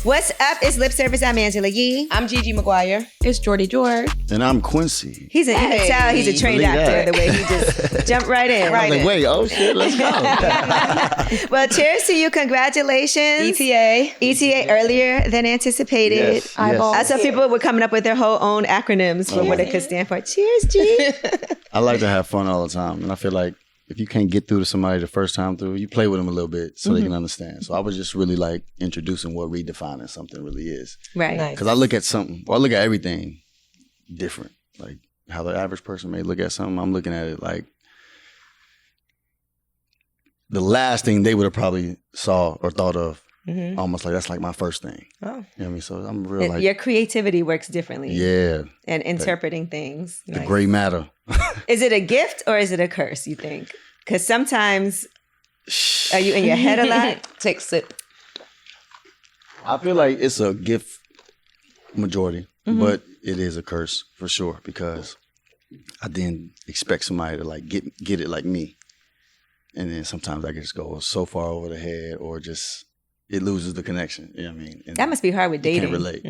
What's up? It's Lip Service. I'm Angela Yee. I'm Gigi Maguire. It's Jordy George. And I'm Quincy. You can tell he's a trained actor, the way he just jumped right in. I was like, wait, oh shit, let's go. Well, cheers to you. Congratulations. ETA earlier than anticipated. Yes. I saw people were coming up with their whole own acronyms for what it could stand for. Cheers, G. I like to have fun all the time. And I feel like if you can't get through to somebody the first time through, you play with them a little bit so they can understand. So I was just really like introducing what redefining something really is. Right. Because I look at something, I look at everything different. Like how the average person may look at something, I'm looking at it like the last thing they would have probably saw or thought of. Almost like that's like my first thing. Oh. You know what I mean? So I'm real like... Your creativity works differently. Yeah. And interpreting things. The gray matter. Is it a gift or is it a curse, you think? Because sometimes, are you in your head a lot? Take a sip. I feel like it's a gift majority, but it is a curse for sure because I didn't expect somebody to like get it like me. And then sometimes I can just go so far over the head or just... it loses the connection. You know what I mean? And that must be hard with dating. Can't relate.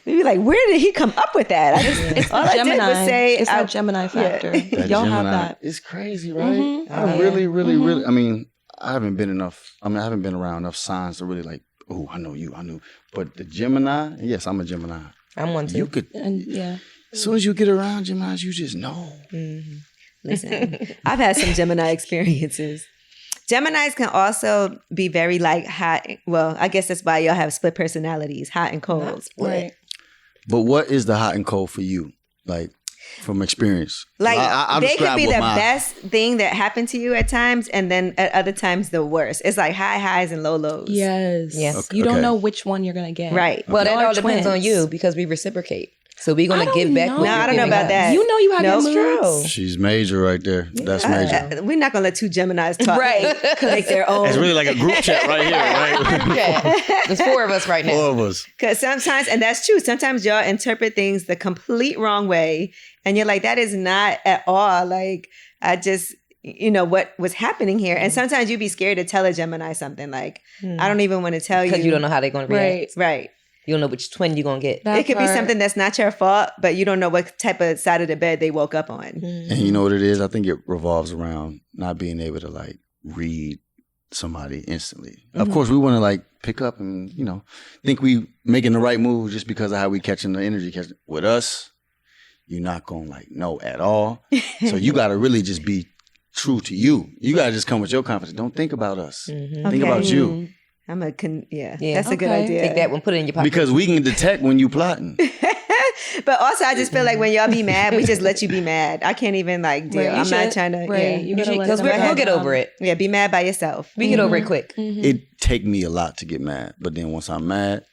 You'd be like, where did he come up with that? It's all Gemini. It's that Gemini factor. Yeah. Y'all have that. It's crazy, right? I really, I mean, I haven't been around enough signs to really like, oh, I know you, I knew. But the Gemini, yes, I'm a Gemini. I'm one too. You could, as soon as you get around Geminis, you just know. Listen, I've had some Gemini experiences. Geminis can also be very like hot. Well, I guess that's why y'all have split personalities, hot and cold. Right. But what is the hot and cold for you? Like from experience? Like I they could be the best thing that happened to you at times and then at other times the worst. It's like high highs and low lows. Yes. Okay. You don't know which one you're going to get. Right. Well, that all depends on you because we reciprocate. So we're going to give back. No, I don't know about that. You know you have your moods. She's major right there. That's major. We're not going to let two Geminis talk. Right. Make their own. It's really like a group chat right here, right? There's 4 of us right now. 4 of us. Because sometimes, and that's true, sometimes y'all interpret things the complete wrong way. And you're like, that is not at all. Like, I just, what was happening here. And sometimes you'd be scared to tell a Gemini something like, I don't even want to tell you. Because you don't know how they're going to react. Right. You don't know which twin you're going to get. It could be something that's not your fault, but you don't know what type of side of the bed they woke up on. And you know what it is? I think it revolves around not being able to like read somebody instantly. Of course, we want to like pick up and, think we making the right move just because of how we catching the energy. With us, you're not going to like know at all. So you got to really just be true to you. You got to just come with your confidence. Don't think about us. Think about you. That's a good idea. Take that one, put it in your pocket. Because we can detect when you plotting. But also, I just feel like when y'all be mad, we just let you be mad. I can't even like deal. I'm not trying to. Right. Because we'll get over it. Yeah, be mad by yourself. We get over it quick. It take me a lot to get mad, but then once I'm mad,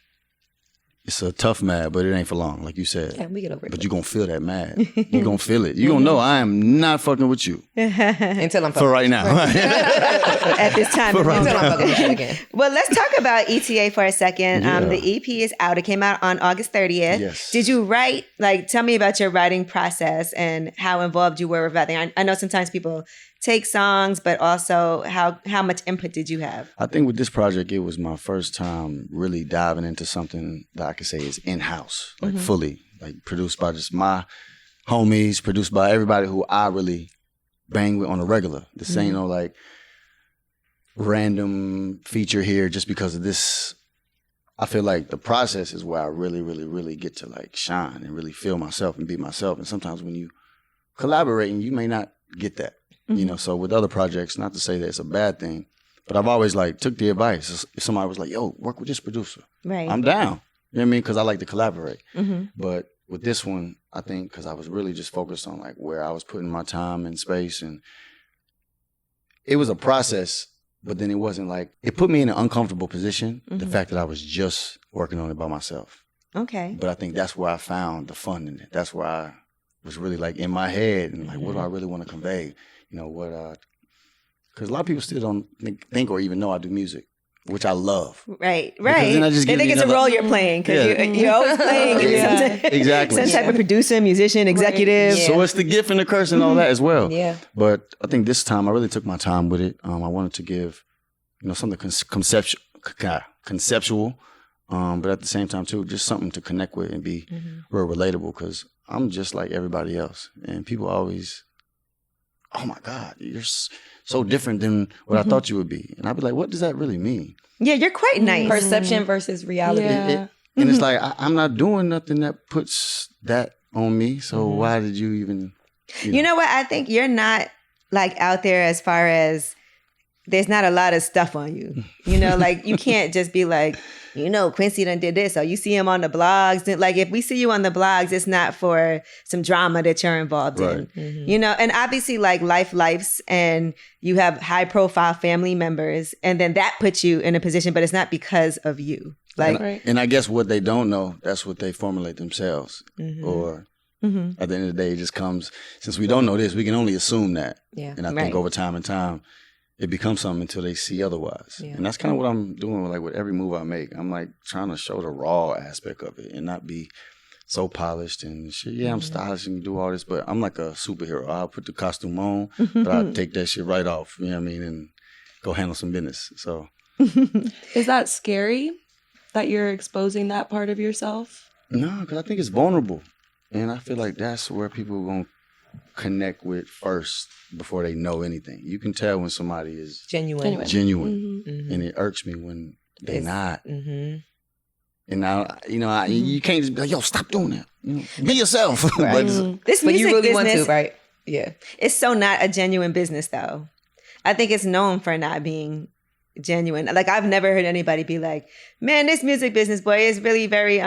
it's a tough mad, but it ain't for long, like you said. Yeah, we get over it. But you're going to feel that mad. You're going to feel it. You're going to know I am not fucking with you. Until I'm fucking for right now. At this time. For right Until I'm fucking with you again. Well, let's talk about ETA for a second. Yeah. The EP is out. It came out on August 30th. Yes. Did you write, tell me about your writing process and how involved you were with writing? I know sometimes people take songs, but also how much input did you have? I think with this project, it was my first time really diving into something that I could say is in-house, like fully, like produced by just my homies, produced by everybody who I really bang with on a regular. This ain't no like random feature here just because of this. I feel like the process is where I really, really, really get to like shine and really feel myself and be myself. And sometimes when you collaborating, you may not get that. So with other projects, not to say that it's a bad thing, but I've always like took the advice. If somebody was like, yo, work with this producer. Right. I'm down. You know what I mean? Because I like to collaborate. But with this one, I think because I was really just focused on like where I was putting my time and space. And it was a process, but then it wasn't like, it put me in an uncomfortable position. The fact that I was just working on it by myself. Okay. But I think that's where I found the fun in it. That's where I was really like in my head and like, what do I really want to convey? Because a lot of people still don't think or even know I do music, which I love. Right. Then I just they think it's a role you're playing because you're always playing. Exactly. Some type of producer, musician, executive. Right. Yeah. So it's the gift and the curse and all that as well. Yeah. But I think this time I really took my time with it. I wanted to give, something conceptual, but at the same time too, just something to connect with and be real relatable. Because I'm just like everybody else, and people always, oh my God, you're so different than what I thought you would be, and I'd be like, what does that really mean? Yeah, you're quite nice. Perception versus reality. Yeah. And it's like I'm not doing nothing that puts that on me. So why did you even? You know what? I think you're not like out there as far as there's not a lot of stuff on you. You know, like you can't just be like, you know, Quincy done did this, or you see him on the blogs. Like if we see you on the blogs, it's not for some drama that you're involved in. You know, and obviously like lives, and you have high profile family members, and then that puts you in a position, but it's not because of you. Like, and I guess what they don't know, that's what they formulate themselves. Or at the end of the day, it just comes, since we don't know this, we can only assume that. Yeah. And I think over time, it becomes something until they see otherwise. Yeah. And that's kind of what I'm doing with every move I make. I'm like trying to show the raw aspect of it and not be so polished and shit. Yeah, I'm stylish and do all this, but I'm like a superhero. I'll put the costume on, but I'll take that shit right off, you know what I mean, and go handle some business. So is that scary that you're exposing that part of yourself? No, because I think it's vulnerable. And I feel like that's where people are going to connect with first before they know anything. You can tell when somebody is genuine. And it irks me when they're not. And now, you can't just be like, yo, stop doing that. Be yourself. Right. This music you really business, want to, right? Yeah. It's so not a genuine business, though. I think it's known for not being genuine. Like I've never heard anybody be like, man, this music business, boy, is really very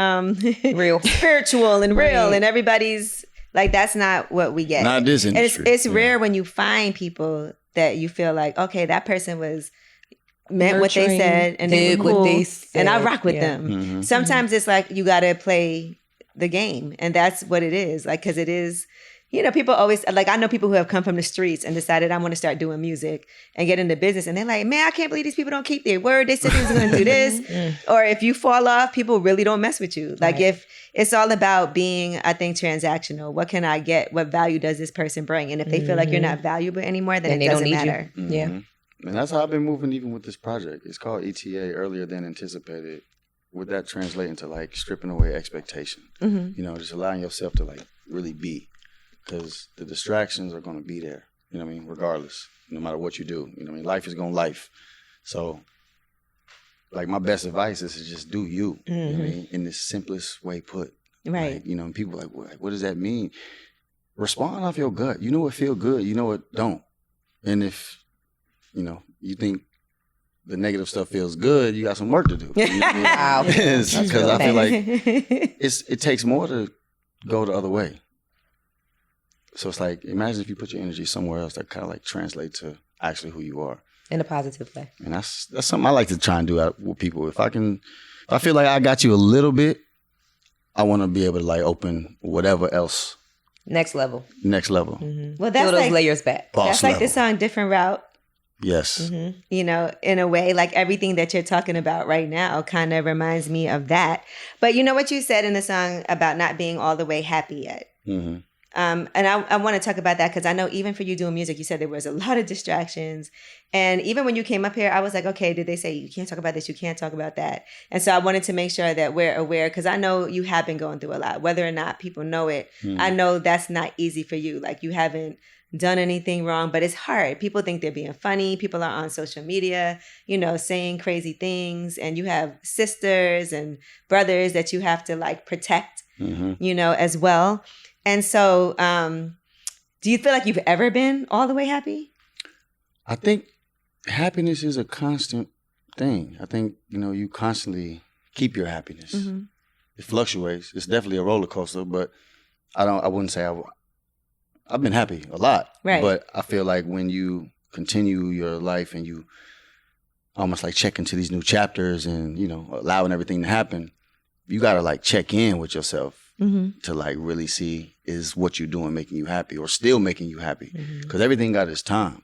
real, spiritual and real, and everybody's like, that's not what we get. Not this industry. And it's rare when you find people that you feel like, okay, that person meant what they said and they were cool, and I rock with them. Sometimes it's like you got to play the game, and that's what it is. Like, because it is. People always, like, I know people who have come from the streets and decided I want to start doing music and get into business. And they're like, man, I can't believe these people don't keep their word. They said they was going to do this. Or if you fall off, people really don't mess with you. Like if it's all about being, I think, transactional. What can I get? What value does this person bring? And if they feel like you're not valuable anymore, then it doesn't matter. Yeah. And that's how I've been moving even with this project. It's called ETA, earlier than anticipated. With that translating to like stripping away expectation. Just allowing yourself to like really be. Because the distractions are going to be there, you know what I mean, regardless, no matter what you do. You know what I mean? Life is going to life. So, like, my best advice is to just do you, you know what I mean, in the simplest way put. Right. Like, and people are like, what does that mean? Respond off your gut. You know what feel good. You know what don't. And if, you think the negative stuff feels good, you got some work to do. You know what I mean? Wow. Because I feel like it takes more to go the other way. So it's like, imagine if you put your energy somewhere else that kind of like translate to actually who you are. In a positive way. And that's something I like to try and do out with people. If I feel like I got you a little bit, I want to be able to like open whatever else. Next level. Well, that's those like, layers back. That's like the song Different Route. Yes. In a way, like everything that you're talking about right now kind of reminds me of that. But you know what you said in the song about not being all the way happy yet? And I want to talk about that because I know even for you doing music, you said there was a lot of distractions. And even when you came up here, I was like, okay, did they say you can't talk about this, you can't talk about that? And so I wanted to make sure that we're aware because I know you have been going through a lot, whether or not people know it. I know that's not easy for you. Like you haven't done anything wrong, but it's hard. People think they're being funny. People are on social media, saying crazy things. And you have sisters and brothers that you have to like protect, as well. And so, do you feel like you've ever been all the way happy? I think happiness is a constant thing. I think, you constantly keep your happiness. It fluctuates. It's definitely a roller coaster, but I wouldn't say I've been happy a lot. Right. But I feel like when you continue your life and you almost like check into these new chapters and, allowing everything to happen, you got to like check in with yourself. To like really see is what you're doing making you happy or still making you happy. Because everything got its time,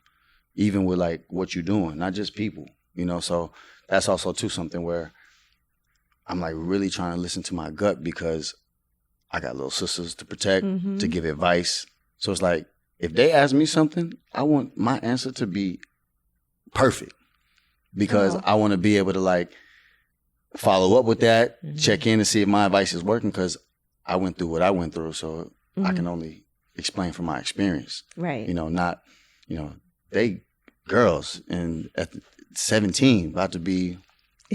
even with like what you're doing, not just people, So that's also too something where I'm like really trying to listen to my gut because I got little sisters to protect, to give advice. So it's like, if they ask me something, I want my answer to be perfect because I want to be able to like follow up with that, check in to see if my advice is working, because I went through what I went through, so I can only explain from my experience. Right. Not, they girls and at 17 about to be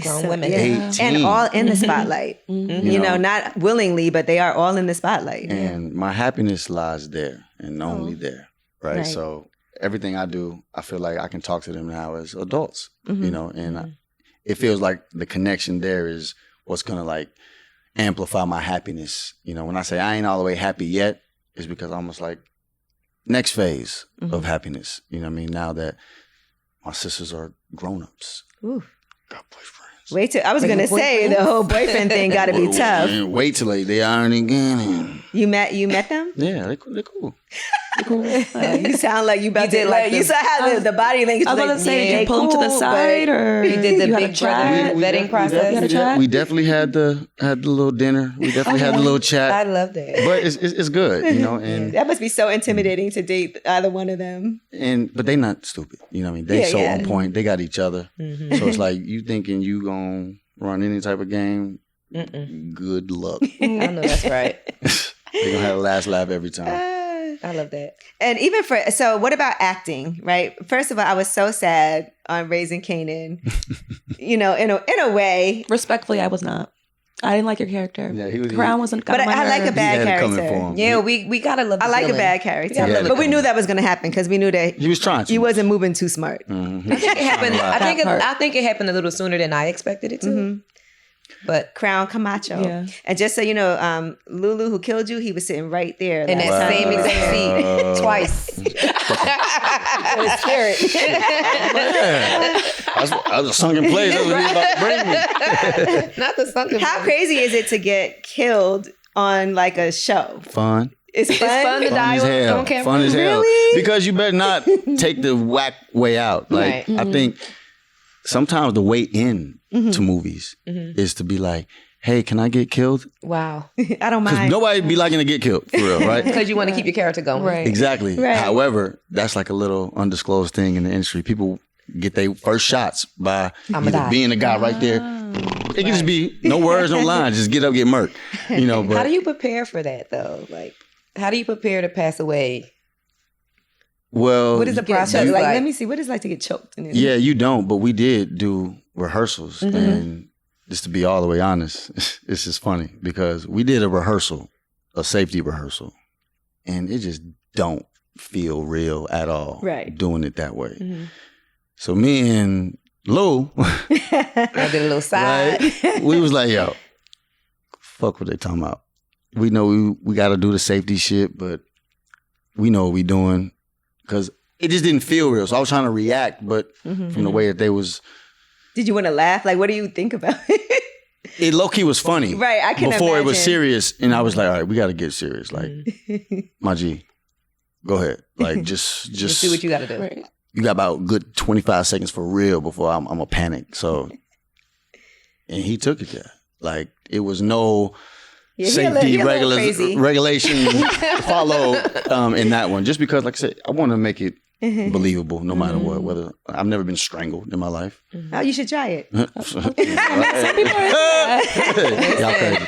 Grown women. 18. And all in the spotlight. Not willingly, but they are all in the spotlight. And my happiness lies there and only there. Right? So everything I do, I feel like I can talk to them now as adults, and it feels like the connection there is what's going to like amplify my happiness. When I say I ain't all the way happy yet, it's because I'm almost like next phase of happiness. You know what I mean? Now that my sisters are grown-ups. Ooh. Got boyfriends. Wait till I was gonna say the whole boyfriend thing got to be tough. Wait till they aren't again. You met them? Yeah, they're cool. You sound like you about to like you saw how the body language. I was about to say, did you pull them to the side, or you did the you had big a chat? brother vetting process? We definitely had the little dinner. We definitely had the little chat. I love that. But it's good, and that must be so intimidating to date either one of them. but they not stupid. You know what I mean? They on point. They got each other. So it's like you thinking you gonna run any type of game. Good luck. I know that's right. They're gonna have a last laugh every time. I love that. And even so what about acting, right? First of all, I was so sad on Raising Kanan. In a way. Respectfully, I was not. I didn't like your character. Yeah, he was. Crown wasn't. But I like a bad character. Yeah, we gotta love. I like a bad character, but we knew that was going to happen because we knew that he was trying to. He wasn't moving too smart. I think it happened. I think it happened a little sooner than I expected it to. But Crown Camacho. Yeah. And just so you know, Lulu, who killed you, he was sitting right there. In that same exact seat. Twice. His spirit. I was a sunken place. That's what he was about to bring me. Not the sunken place. How crazy is it to get killed on like a show? Fun. It's fun to die on camera. Fun as hell. Really? Because you better not take the whack way out. Like, I think sometimes the way in to movies is to be like, hey, can I get killed? Wow. I don't mind. Because nobody be liking to get killed, for real, right? Because you want to keep your character going. Right. Exactly. Right. However, that's like a little undisclosed thing in the industry. People get their first shots by either being the guy right there. It can just be no words, no lines. Just get up, get murked. But how do you prepare for that, though? Like, how do you prepare to pass away? Well, what is the process like? like? Let me see. What is it like to get choked? Yeah, you don't. But we did do rehearsals. And just to be all the way honest, it's just funny because we did a safety rehearsal. And it just don't feel real at all doing it that way. So me and Lou, I did a little side. Right? We was like, yo, fuck what they talking about. We know we got to do the safety shit, but we know what we doing. Because it just didn't feel real. So I was trying to react, but from the way that they was... Did you want to laugh? Like, what do you think about it? It low-key was funny. Right, I can before imagine. It was serious. And I was like, all right, we got to get serious. Like, my G, go ahead. Like, just do what you got to do. Right. You got about a good 25 seconds for real before I'm a panic. So, and he took it there. Like, it was no... safety regulation follow in that one. Just because, like I said, I want to make it believable no matter what. Whether I've never been strangled in my life. Oh, you should try it. Y'all crazy.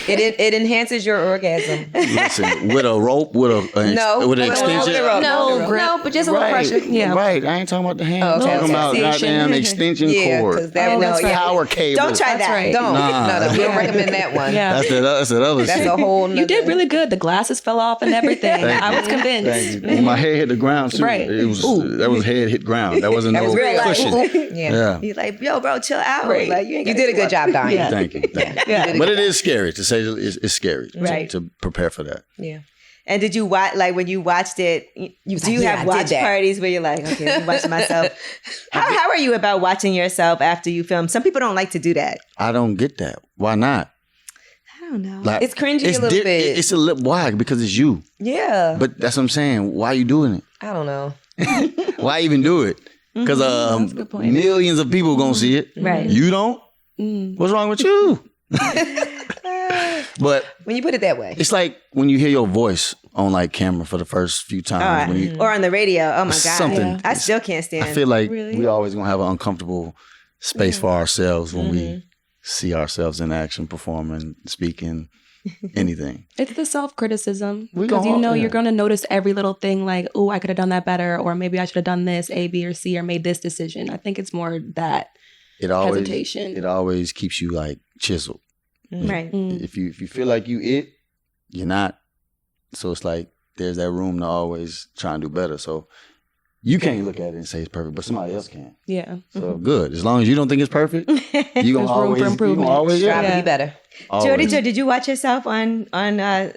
It enhances your orgasm. Listen, with a rope, with an extension. No, but just a little pressure. Yeah. Right. I ain't talking about the hand. Oh, okay. I'm talking about goddamn extension cord. Because that power cable. Don't try that. Right. Don't. Nah. No, we don't recommend that one. Yeah. That's that other That's shit. a whole nother. You did really good. The glasses fell off and everything. I was convinced. Thank you. My head hit the ground too. Right. It was that was head hit ground. That wasn't That no was real life. cushion. Yeah. You're like, yo, bro, chill out. Right. Like, You did a good job, Donnie. Yeah. Thank you. Yeah. But it is scary to say. It's scary to prepare for that. Yeah. And did you watch, like when you watched it, do you have watch parties where you're like, okay, I'm watching myself? How are you about watching yourself after you film? Some people don't like to do that. I don't get that. Why not? I don't know. Like, It's cringy a little bit. It's a little, why? Because it's you. Yeah. But that's what I'm saying. Why are you doing it? I don't know. Why even do it? Because That's a good point. millions of people gonna see it. Right. You don't? What's wrong with you? But When you put it that way. it's like when you hear your voice on like camera for the first few times. When you, Or on the radio. Oh my God. Something. Yeah. I still can't stand I feel like Really? we always gonna have an uncomfortable space for ourselves when we see ourselves in action, performing, speaking, anything. It's the self-criticism. We Because all- you're yeah. going to notice every little thing like, oh, I could have done that better. Or maybe I should have done this, A, B, or C, or made this decision. I think it's more that It always hesitation. it always keeps you like chiseled. Right. If you feel like you're not. So it's like there's that room to always try and do better. So you can't look at it and say it's perfect, but somebody else can. Yeah. So good. As long as you don't think it's perfect, you gonna There's room for always improvement. Strive to Yeah. be better. Jody, did you watch yourself on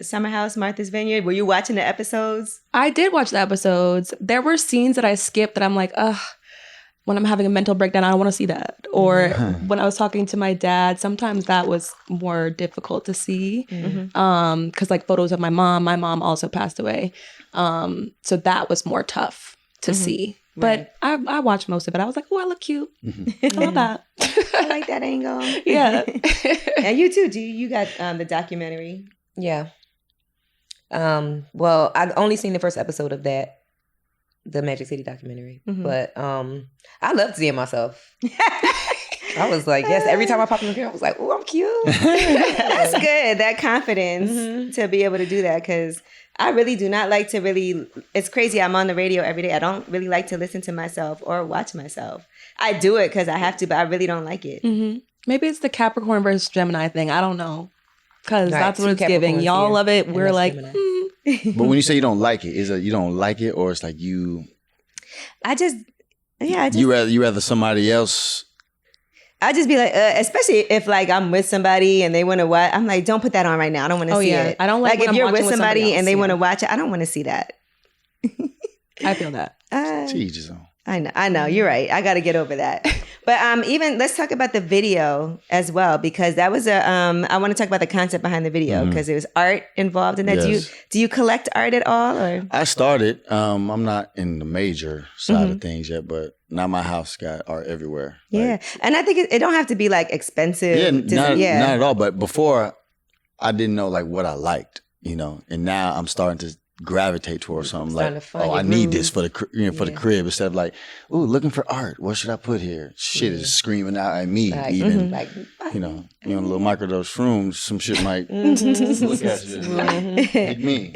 Summer House, Martha's Vineyard? Were you watching the episodes? I did watch the episodes. There were scenes that I skipped that I'm like, ugh, when I'm having a mental breakdown, I don't want to see that. Or when I was talking to my dad, sometimes that was more difficult to see. Because like photos of my mom also passed away. So that was more tough to see. But I watched most of it. I was like, oh, I look cute. I love that. I like that angle. Yeah. And you too. You got the documentary. Yeah. Well, I've only seen the first episode of that, the Magic City documentary. But I loved seeing myself. I was like, yes, every time I popped in the mirror, I was like, oh, I'm cute. That's good. That confidence to be able to do that, because I really do not like to really, it's crazy. I'm on the radio every day. I don't really like to listen to myself or watch myself. I do it because I have to, but I really don't like it. Maybe it's the Capricorn versus Gemini thing. I don't know. Because Right, that's what two it's giving. Capricorns Y'all here, love it. and We're that's like, Gemini. But when you say you don't like it, is it you don't like it, or it's like you I just you rather somebody else? I just be like, especially if like I'm with somebody and they want to watch, I'm like, don't put that on right now. I don't want to see it. I don't like when if I'm you're watching with somebody else, and they want to watch it, I don't want to see that. I feel that. To each his own. I know. You're right. I got to get over that. But even let's talk about the video as well, because that was I want to talk about the concept behind the video because there was art involved in that. Yes. Do you collect art at all, or? I started. I'm not in the major side of things yet, but now my house got art everywhere. Yeah, and I think it don't have to be like expensive. Not at all. But before, I didn't know like what I liked, and now I'm starting to gravitate towards something like, I need this for the for the crib, instead of like, ooh, looking for art. What should I put here? Shit is screaming out at me. Like, even like, a little microdose shrooms, some shit might look at you. Hit me.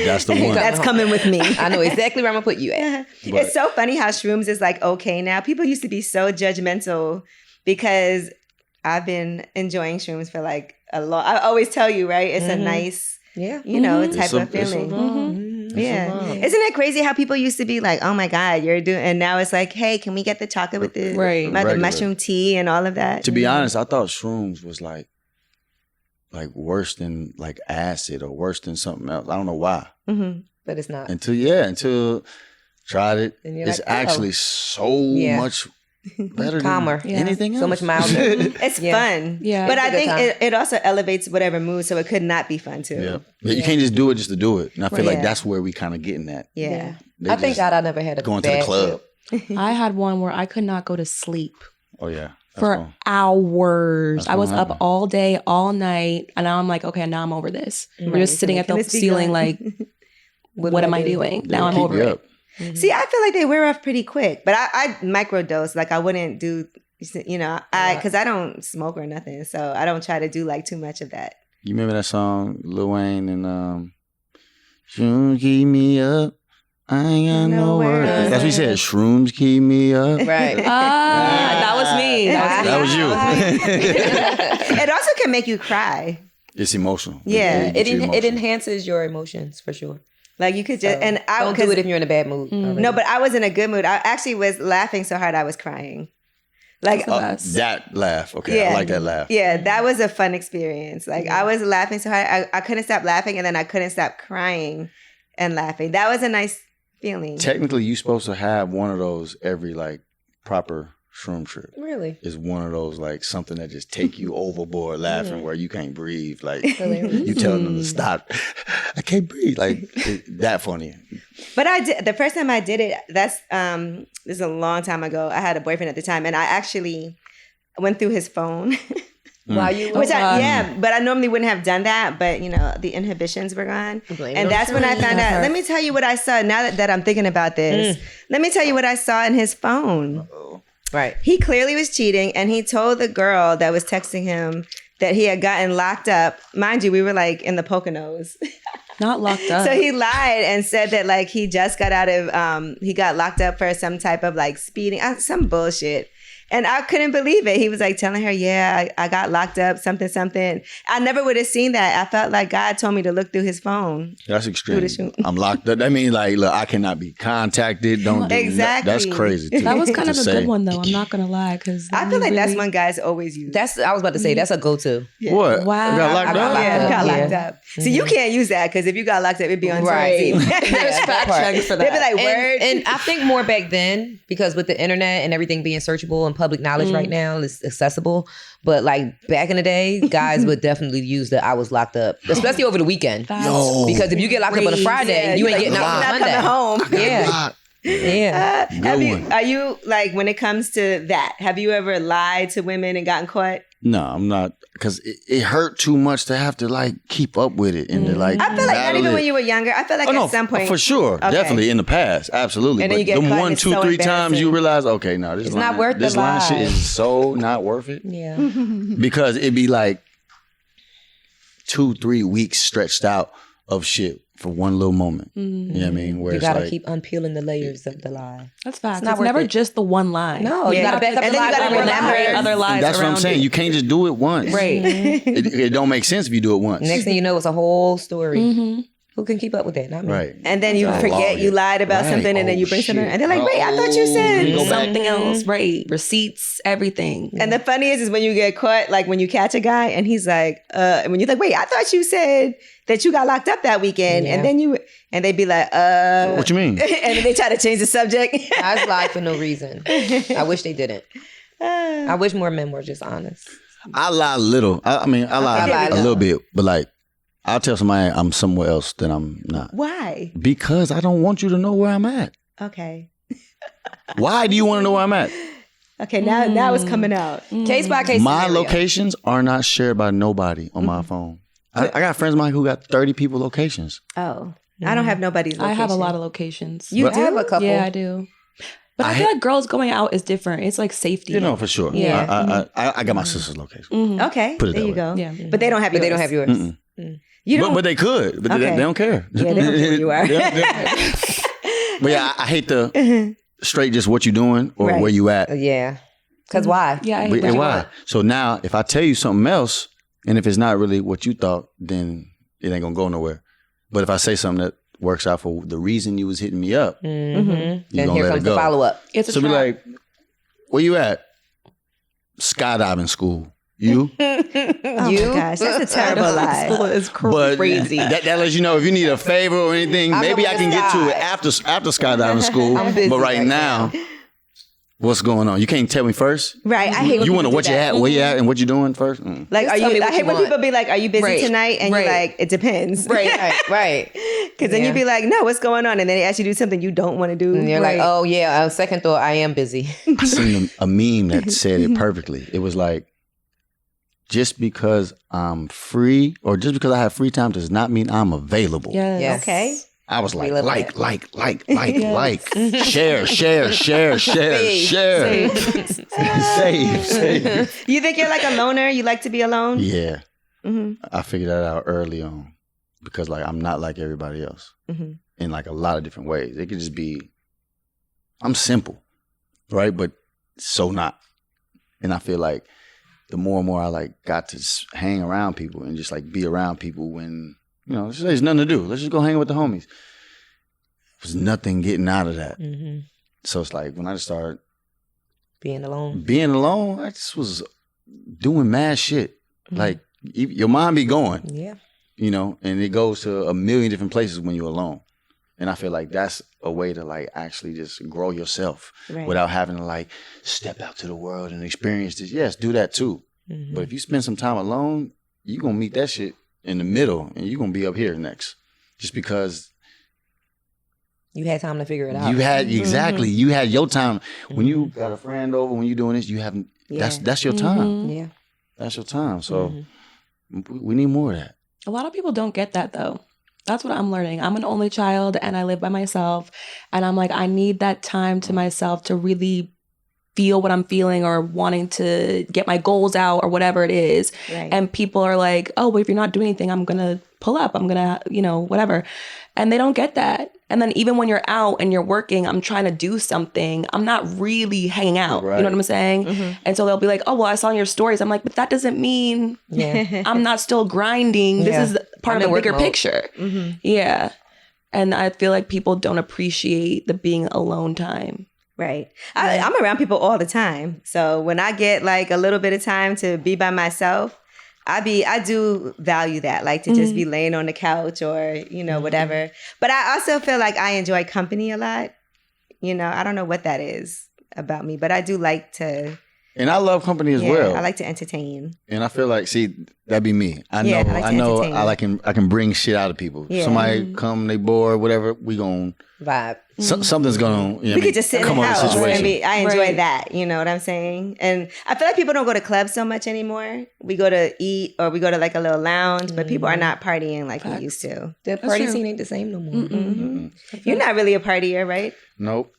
That's the one. That's coming with me. I know exactly where I'm gonna put you at. It's so funny how shrooms is like okay now. People used to be so judgmental because I've been enjoying shrooms for like a long. I always tell you, right? It's a nice, type of feeling. Yeah, isn't it crazy how people used to be like, "Oh my God, you're doing," and now it's like, "Hey, can we get the chocolate with the the mushroom tea and all of that?" To be honest, I thought shrooms was like worse than like acid or worse than something else. I don't know why. But it's not. Until tried it. And you're It's like, actually so much better calmer. than anything else. So much milder. It's fun. Yeah. But It's a I good think time. it also elevates whatever mood, so it could not be fun too. Yeah. You can't just do it just to do it. And I feel like Yeah. that's where we kind of getting at. Yeah. They I thank just God I never had a going to the bad club. trip. I had one where I could not go to sleep Oh yeah. That's for gonna- hours. That's I was gonna up happen. all day, all night. And now I'm like, okay, now I'm over this. We're just sitting at Can the this be ceiling gone? like, what am I doing? They'll Now I'm keep over you it. up. See, I feel like they wear off pretty quick, but I microdose. Like I wouldn't do, because I don't smoke or nothing, so I don't try to do like too much of that. You remember that song, Lil Wayne and Shrooms keep me up. I ain't got No no words. words. That's what he said. Shrooms keep me up. Right. That was me. That was you. It also can make you cry. It's emotional. Yeah. It gets you It emotional. enhances your emotions for sure. Like you could just Don't do it if you're in a bad mood. already. No, but I was in a good mood. I actually was laughing so hard I was crying. Like That laugh. Okay, I like that laugh. Yeah, that was a fun experience. Like I was laughing so hard I couldn't stop laughing, and then I couldn't stop crying and laughing. That was a nice feeling. Technically, you're supposed to have one of those every like proper shroom trip. Really? Is one of those like something that just take you overboard laughing where you can't breathe. Like Hilarious. you telling them to stop. I can't breathe. Like that funny. But I did the first time I did it. That's this is a long time ago. I had a boyfriend at the time, and I actually went through his phone. While you But I normally wouldn't have done that. But the inhibitions were gone, Blame and those that's when I found out. shrooms. Let me tell you what I saw. Now that I'm thinking about this, let me tell you what I saw in his phone. Right. He clearly was cheating, and he told the girl that was texting him that he had gotten locked up. Mind you, we were like in the Poconos. Not locked up. So he lied and said that like he just got out of, he got locked up for some type of like speeding, some bullshit. And I couldn't believe it. He was like telling her, yeah, I got locked up, something. I never would have seen that. I felt like God told me to look through his phone. That's extreme. I'm locked up. That means like, look, I cannot be contacted. Don't do Exactly. That's crazy. Too, that was kind of a say. good one, though. I'm not going to lie. Because I feel like that's one guys always use. I was about to say, that's a go-to. Yeah. What? Wow. You got locked up? Yeah, got locked Yeah. up. So you can't use that because if you got locked up, it'd be on Right. TMZ. There's fact checks for that. They'd be like, word. And I think more back then, because with the internet and everything being searchable and public knowledge right now, it's accessible. But like back in the day, guys would definitely use the I was locked up, especially over the weekend. Yo. Because if you get locked up on a Friday, you ain't getting out on not Monday. coming home. Yeah. Yeah. Are you like when it comes to that? Have you ever lied to women and gotten caught? No, I'm not, because it hurt too much to have to like keep up with it and to like. I feel like not battle even it. when you were younger. I feel like at some point, for sure, Okay. definitely in the past, absolutely. And then but you get them caught and 1, it's 2, so 3 times you embarrassing. realize, okay, no, this It's line, not worth the this line shit lie. is so not worth it. Yeah. Because it'd be like 2-3 weeks stretched out of shit for one little moment. You know what I mean? Where You it's gotta like, keep unpeeling the layers of the lie. That's facts. not It's worth never it. just the one line. No, you Yeah. gotta back up And the then you lie. gotta remember other lies that's what I'm around saying. it. You can't just do it once. Right. It don't make sense if you do it once. Next thing you know, it's a whole story. Mm-hmm. Who can keep up with that? Not me. Right. and then you Right. forget you lied about Right. something, and then you bring something, shit. and they're like, "Wait, I thought you said." Go back. Something else, right? Receipts, everything. And the funny is when you get caught, like when you catch a guy and he's like, and when you're like, wait, I thought you said that you got locked up that weekend. Yeah. And then they'd be like, What you mean? and then they try to change the subject. I just lied for no reason. I wish they didn't. I wish more men were just honest. I lie a little. I mean, I lie Okay, a little bit, but like, I'll tell somebody I'm somewhere else that I'm not. Why? Because I don't want you to know where I'm at. Okay. Why do you want to know where I'm at? Okay, now it's coming out. Case by case. My scenario. locations are not shared by nobody on my phone. I got friends of mine who got 30 people locations. Oh. I don't have nobody's location. I have a lot of locations. You I have a couple. Yeah, I do. But I feel like girls going out is different. It's like safety. You know, for sure. Yeah. I got my sister's location. Mhm. Okay. Put it there that you way. go. Yeah. But they don't have But yours. they don't have yours. Mm-mm. You don't. But they could. But Okay. they don't care. Yeah, they don't care who you are. But yeah, I hate the straight just what you doing or Right. where you at. Yeah. Because why? Yeah, I But- hate and that. why? So now, if I tell you something else, and if it's not really what you thought, then it ain't gonna go nowhere. But if I say something that works out for the reason you was hitting me up, Mm-hmm. you And gonna here let comes it the go. follow up. It's a So be trap. like, where you at? Skydiving school. You? Oh my gosh, that's a terrible lie. It's But crazy. that lets you know if you need a favor or anything, I'm maybe the I can get to it sky. after skydiving school. I'm busy But right right now, what's going on? You can't tell me first? Right. I hate when You want to people what do you that. at, where you at, and what you doing first? Mm. Like, Just are tell you? me what I hate you when want. people be like, "Are you busy Right. tonight?" And Right. you're like, "It depends." Right. Because then Yeah. you'd be like, "No, what's going on?" And then they ask you to do something you don't want to do. And you're Right. like, oh, yeah, second thought, I am busy. I seen a meme that said it perfectly. It was like, just because I'm free or just because I have free time does not mean I'm available. Yes. Yes. Okay. I was like, We live like, Yes. share, save. You think you're like a loner? You like to be alone? Yeah, Mm-hmm. I figured that out early on because like I'm not like everybody else Mm-hmm. in like a lot of different ways. It could just be, I'm simple, right? But so not. And I feel like the more and more I like got to hang around people and just like be around people when, you know, there's nothing to do. Let's just go hang with the homies. There's nothing getting out of that. Mm-hmm. So it's like when I just started Being alone. being alone, I just was doing mad shit. Like your mind be going, Yeah. you know, and it goes to a million different places when you're alone. And I feel like that's a way to like actually just grow yourself Right. without having to like step out to the world and experience this. Yes, do that too. Mm-hmm. But if you spend some time alone, you're going to meet that shit in the middle and you're going to be up here next. Just because You had time to figure it out. you had, exactly, you had your time. When you Mm-hmm. got a friend over, when you're doing this, you haven't, Yeah. that's your time. Yeah. That's your time. So Mm-hmm. we need more of that. A lot of people don't get that though. That's what I'm learning. I'm an only child and I live by myself. And I'm like, I need that time to myself to really feel what I'm feeling or wanting to get my goals out or whatever it is. Right. And people are like, oh, well, if you're not doing anything, I'm going to pull up. I'm going to, you know, whatever. And they don't get that. And then even when you're out and you're working, I'm trying to do something. I'm not really hanging out. Right. You know what I'm saying? And so they'll be like, oh, well, I saw in your stories. I'm like, but that doesn't mean I'm not still grinding. This is part of a bigger picture. Yeah. And I feel like people don't appreciate the being alone time. Right. I'm around people all the time. So when I get like a little bit of time to be by myself, I do value that, like to just be laying on the couch or, you know, whatever. But I also feel like I enjoy company a lot. You know, I don't know what that is about me, but I do like to. And I love company as well. I like to entertain. And I feel like, see, that'd be me. I Yeah, know, I like to entertain. I can bring shit out of people. Yeah. Somebody come, they bored, whatever, we gon' Vibe. something's gonna. You know, We could just sit in the house. situation. I enjoy Right. that. You know what I'm saying? And I feel like people don't go to clubs so much anymore. We go to eat or we go to like a little lounge, but people are not partying like we used to. The party scene ain't the same no more. You're not really a partier, right? Nope.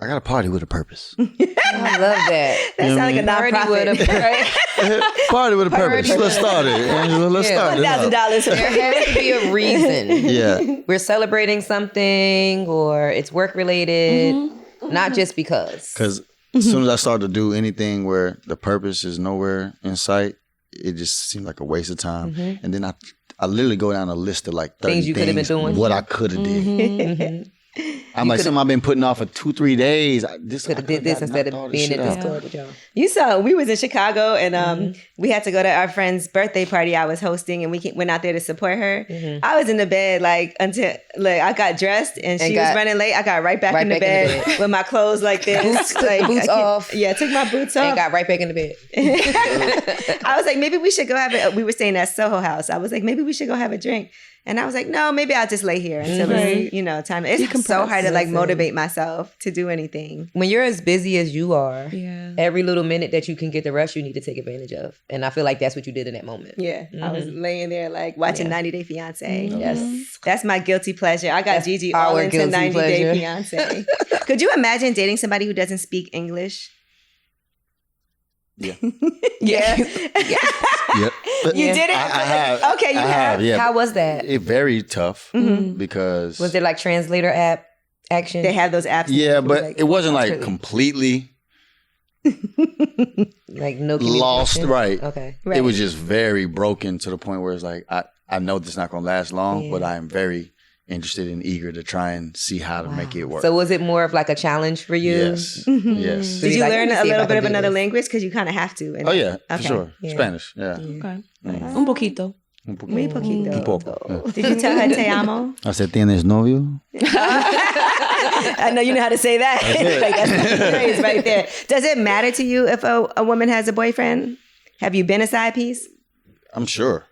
I got a party with a purpose. I love that. That sounds like a Party with a nonprofit. Party with a purpose. Let's start it, Angela. Let's start it. $1,000 for There has to be a reason. Yeah. We're celebrating something or it's work related, not just because. Because as soon as I start to do anything where the purpose is nowhere in sight, it just seems like a waste of time. And then I literally go down a list of like 30 Things you could have been doing. What I could have did. I'm like, something I've been putting off for 2-3 days. Could have did this instead of being at this club with y'all. You saw, we was in Chicago and we had to go to our friend's birthday party I was hosting and we went out there to support her. I was in the bed like until like I got dressed and she was running late. I got right back in the bed with my clothes like this. Like, Boots off. Yeah, took my boots off. And got right back in the bed. I was like, maybe we should go have it. We were staying at Soho House. I was like, maybe we should go have a drink. And I was like, no, maybe I'll just lay here until it's, you know, time. It's so hard to like motivate myself to do anything. When you're as busy as you are, Yeah. every little minute that you can get the rest, you need to take advantage of. And I feel like that's what you did in that moment. Yeah. I was laying there like watching 90 Day Fiance. Yes. That's my guilty pleasure. I got That's Gigi all our into guilty 90 Day pleasure. Fiance. Could you imagine dating somebody who doesn't speak English? Yeah. Yeah. Yep. You did it? I have. Okay, you I have. Yeah. How was that? It very tough because Was there like translator app action? They have those apps. yeah, but like, it wasn't like really- completely Like no lost, communication? right? Okay. Right. It was just very broken to the point where it's like I know this is not gonna last long, but I am very interested and eager to try and see how to make it work. So was it more of like a challenge for you? Yes, yes. Did you Like, learn let me a see if I little can bit of do another this. language? Because you kind of have to. Oh yeah, for Okay. sure. Yeah. Spanish, yeah. Okay. Un poquito. Muy poquito. Un poco. Yeah. Did you tell her te amo? I said, ¿tienes novio? I know you know how to say that. Like, that's the phrase right there. Does it matter to you if a woman has a boyfriend? Have you been a side piece? I'm sure.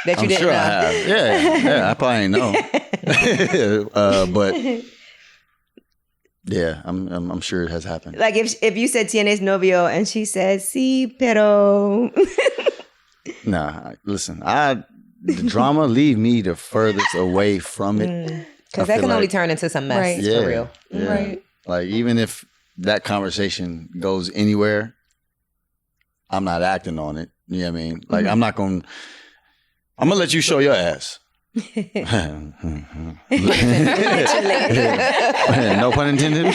That you I'm didn't sure know. I have. Yeah, I probably ain't know. But yeah, I'm sure it has happened. Like if you said tienes novio and she said sí, pero Nah, listen, the drama leave me the furthest away from it. Because I that feel can only like- turn into some mess Right. Yeah, for real. yeah. Right. Like even if that conversation goes anywhere, I'm not acting on it. You know what I mean? Like I'm gonna let you show your ass. No pun intended.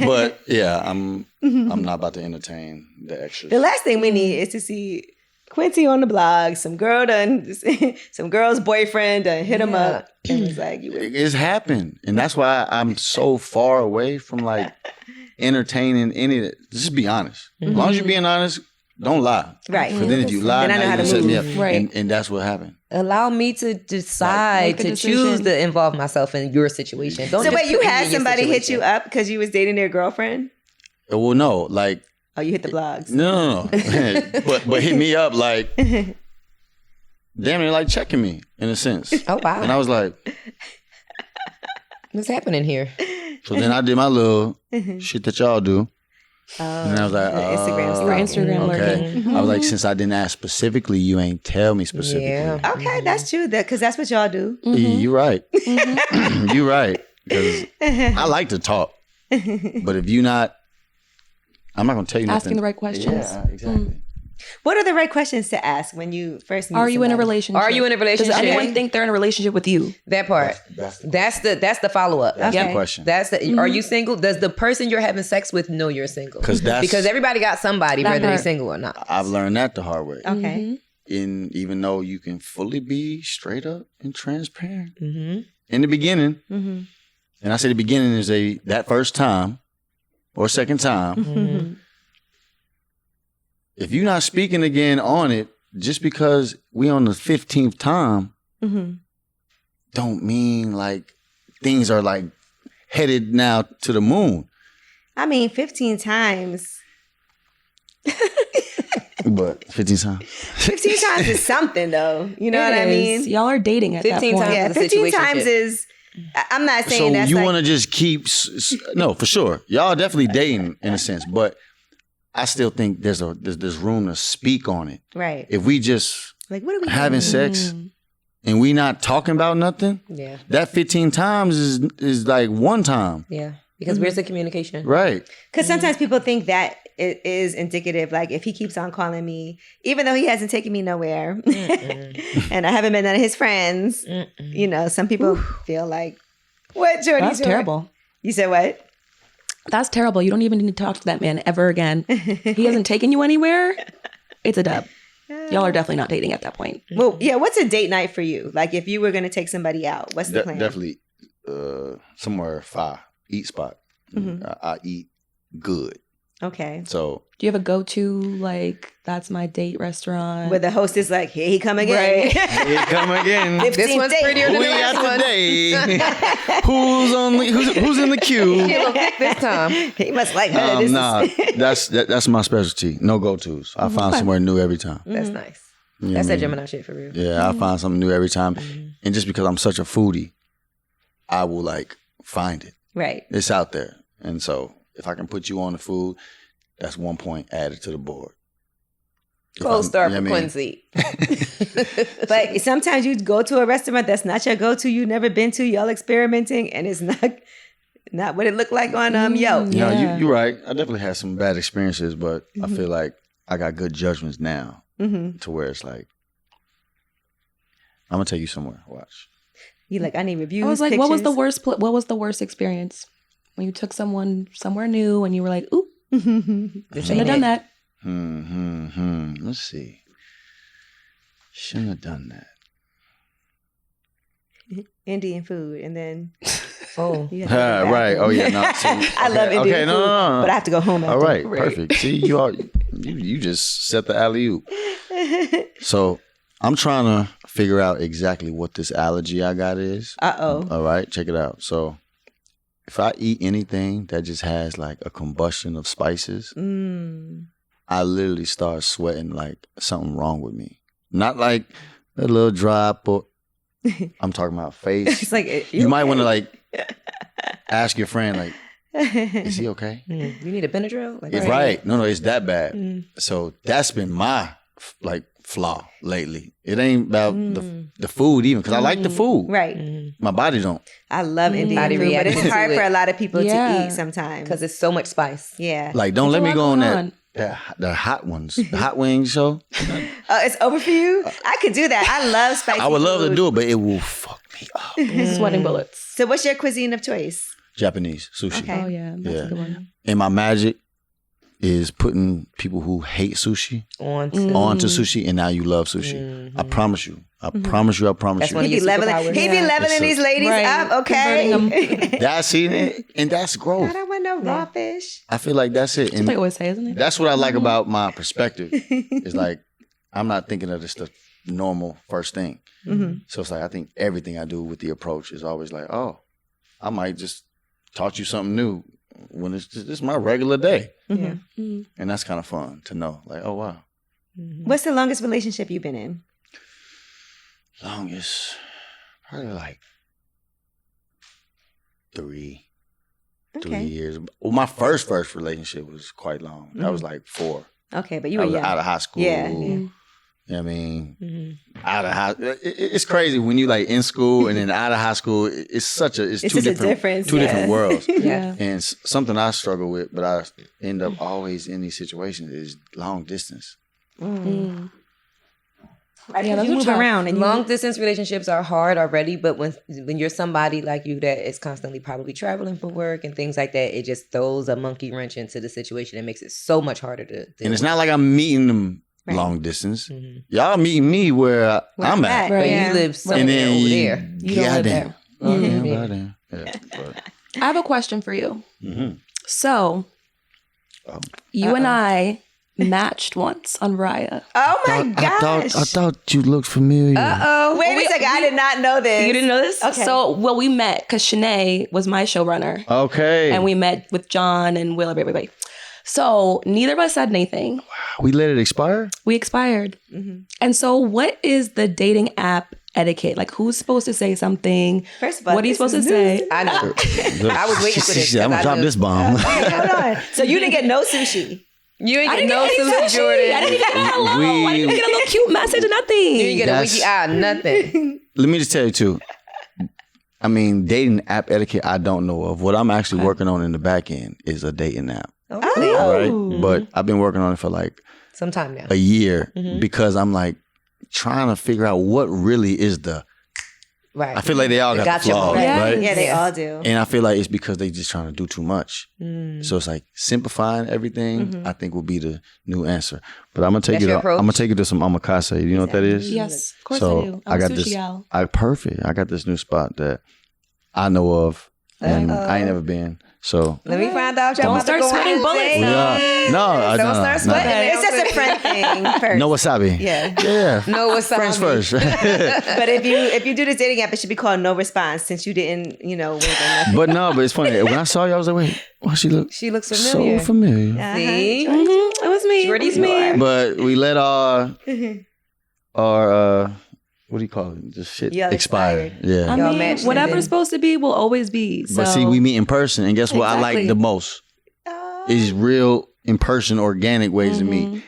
But yeah, I'm not about to entertain the extras. the last thing we need is to see Quincy on the blog, some girl's boyfriend hit him up and was like, you would It's happened, and that's why I'm so far away from like entertaining any of it. Just be honest. As long as you're being honest, don't lie. Right. But then if you lie, Then I know now how you to set me up, move. Right. and that's what happened. Allow me to decide, Make a to decision. choose to involve myself in your situation. Don't So just wait, you put me had in your somebody hit situation. you up because you was dating their girlfriend? Well, no, like Oh, you hit the blogs. no. but hit me up like damn near like checking me in a sense. Oh, wow. And I was like, What's happening here? so then I did my little shit that y'all do. Oh, And I was like, Instagram Or stalking. Instagram okay. lurking. I was like, since I didn't ask specifically, you ain't tell me specifically. Yeah. Okay, that's true. Because that's what y'all do. You right. You right. Because I like to talk. But if you're not, I'm not going to tell you nothing. Asking the right questions. Yeah, exactly. What are the right questions to ask when you first meet Are you in a somebody? relationship? Are you in a relationship? Does anyone think they're in a relationship with you? That part. That's That's the follow up. the Okay. question. That's the. Are you single? Does the person you're having sex with know you're single? Because everybody got somebody, That whether they're part. single or not. I've learned that the hard way. Okay. Even though you can fully be straight up and transparent Mm-hmm. in the beginning, Mm-hmm. and I say the beginning is that first time or second time. Mm-hmm. If you're not speaking again on it, just because we on the 15th time, Mm-hmm. don't mean like things are like headed now to the moon. I mean, 15 times. But 15 times. 15 times is something, though. You know It what I is. mean? Y'all are dating at 15 that point. times. Yeah, It's a 15 situationship. times is. I'm not saying So that's you like, want to just keep no, for sure. Y'all definitely dating in a sense, but I still think there's room to speak on it. right. If we just Like, what are we having doing? sex and we not talking about nothing, Yeah. that 15 times is like one time. Yeah. Because where's the communication? Right. Because sometimes people think that it is indicative. Like, if he keeps on calling me, even though he hasn't taken me nowhere, and I haven't been none of his friends, you know, some people feel like, what, Jordy? That's terrible. You said what? That's terrible. You don't even need to talk to that man ever again. He hasn't taken you anywhere. It's a dub. Y'all are definitely not dating at that point. Well, yeah. What's a date night for you? Like, if you were going to take somebody out, what's the plan? Definitely somewhere eat spot. I eat good. Okay. So Do you have a go-to, like, that's my date restaurant? Where the host is like, here he come again. here come again. 15th This one's date. prettier Who than we the last got one. today? Who's in the queue? Get a little thick this time. He must like her. This Nah, is- that's my specialty. No go-tos. I find somewhere new every time. That's nice. You know That's what I that mean? Gemini shit for real. Yeah, I find something new every time. And just because I'm such a foodie, I will like find it. right. It's out there. And so if I can put you on the food, that's 1 point added to the board. If I'm- Co-star you for know what I mean? Quincy. But sometimes you go to a restaurant that's not your go-to, you've never been to, y'all experimenting, and it's not what it looked like on Yelp. You know, Yeah. you're right. I definitely had some bad experiences, but I feel like I got good judgments now Mm-hmm. to where it's like, I'm gonna take you somewhere. Watch. You like, I need reviews. I was like, what was the pictures. worst? What was the worst experience when you took someone somewhere new and you were like, "Ooh, shouldn't have done that." Let's see. Shouldn't have done that. Indian food, and then Oh. you have to go to the Right. bathroom. Oh yeah. No, see, I love Indian okay, food, no. but I have to go home. All after. right, perfect. See, you just set the alley oop. So I'm trying to figure out exactly what this allergy I got is. Uh-oh. All right, check it out. So if I eat anything that just has like a combustion of spices, I literally start sweating like something wrong with me. Not like a little drop, or I'm talking about face. It's like You might want to like ask your friend, like, is he okay? You need a Benadryl? Like, It's right. No, it's that bad. So that's been my like flaw lately. It ain't about the food even, because I like the food. right. My body don't. I love Indian Body food, but reacting it's to hard it. for a lot of people to Yeah. eat sometimes. Because it's so much spice. Yeah. Like, don't let me go on There's a lot the hot ones, the hot wings show. Oh, it's over for you? I could do that. I love spicy I would love to food. do it, but it will fuck me up. Sweating bullets. So what's your cuisine of choice? Japanese sushi. Okay. Oh yeah, that's Yeah. a good one. And my magic is putting people who hate sushi On onto sushi, and now you love sushi. I promise you. I promise you. I promise That's you. one of He be your leveling. superpowers. He be Yeah. leveling It's these ladies Right. up. Okay. Converting That's it, and that's growth. I don't want no raw fish. I feel like that's it. That's what And they always say, isn't it? that's what I like about my perspective. It's like I'm not thinking of this the normal first thing. So it's like I think everything I do with the approach is always like, oh, I might just taught you something new when it's just, it's my regular day, Yeah. and that's kind of fun to know. Like, oh wow, What's the longest relationship you've been in? longest probably like 3 Okay. years. Well, my first relationship was quite long. That was like 4. Okay, but you I were was young. out of high school. Yeah. You know what I mean? Out of high, it's crazy when you like in school and then out of high school. It's two different worlds. Yeah. And something I struggle with, but I end up always in these situations is long distance. Right, Yeah, those you are move tough. around and Long distance relationships are hard already, but when you're somebody like you that is constantly probably traveling for work and things like that, it just throws a monkey wrench into the situation and makes it so much harder to deal And it's with. not like I'm meeting them long distance. Y'all meeting me where I'm at. But Right. you live And somewhere then over there. You don't live goddamn. there. Yeah, but, I have a question for you. mhm. So, you and I matched once on Raya. oh my gosh. I thought you looked familiar. Uh-oh. Wait a second, I did not know this. You didn't know this? Okay. So, well, we met because Shanae was my showrunner. Okay. And we met with John and Will, everybody. So, neither of us said anything. We let it expire? We expired. And so, what is the dating app etiquette? Like, who's supposed to say something? First of all, what are you this supposed to is say? I know. I was waiting for this. I'm going to drop this bomb. Hold on. So you didn't get no sushi. You ain't I get didn't no get any sushi, sushi. Jordan. I didn't even get a hello. I didn't even get a little cute message or nothing. You didn't get a That's- wiki eye, nothing. Let me just tell you, too. I mean, dating app etiquette, I don't know of. What I'm actually working on in the back end is a dating app. Okay. Right? But I've been working on it for like Sometime now. a year because I'm like trying to figure out what really is the. Right. I feel like they all got Gotcha. the flaws, Yeah. right? Yeah, they Yeah. all do. And I feel like it's because they just trying to do too much. So it's like simplifying everything. I think will be the new answer. But I'm gonna take That's it. your I'm approach? gonna take it to some omakase. You know what that is? Yes, of course So I do. I I'm got a sushi this. gal. Perfect. I got this new spot that I know of, and I ain't never been. So Let me find out. Y'all Don't about to start go sweating on a bullets date. now. Don't start sweating. Okay. It's just a friend thing first. no wasabi. Yeah. Yeah. No wasabi. Friends first. But if you do this dating app, it should be called no response since you didn't, wink or nothing. but it's funny. When I saw you, I was like, wait, why she look She looks familiar. so familiar? See? It was me. Jordy's It was me. more. But we let our what do you call it? Just shit Y'all expire. expired. Yeah. I Y'all mean, matched and whatever's then- supposed to be will always be. So. But see, we meet in person, and guess what I like Exactly. the most? Is real in person, organic ways to meet.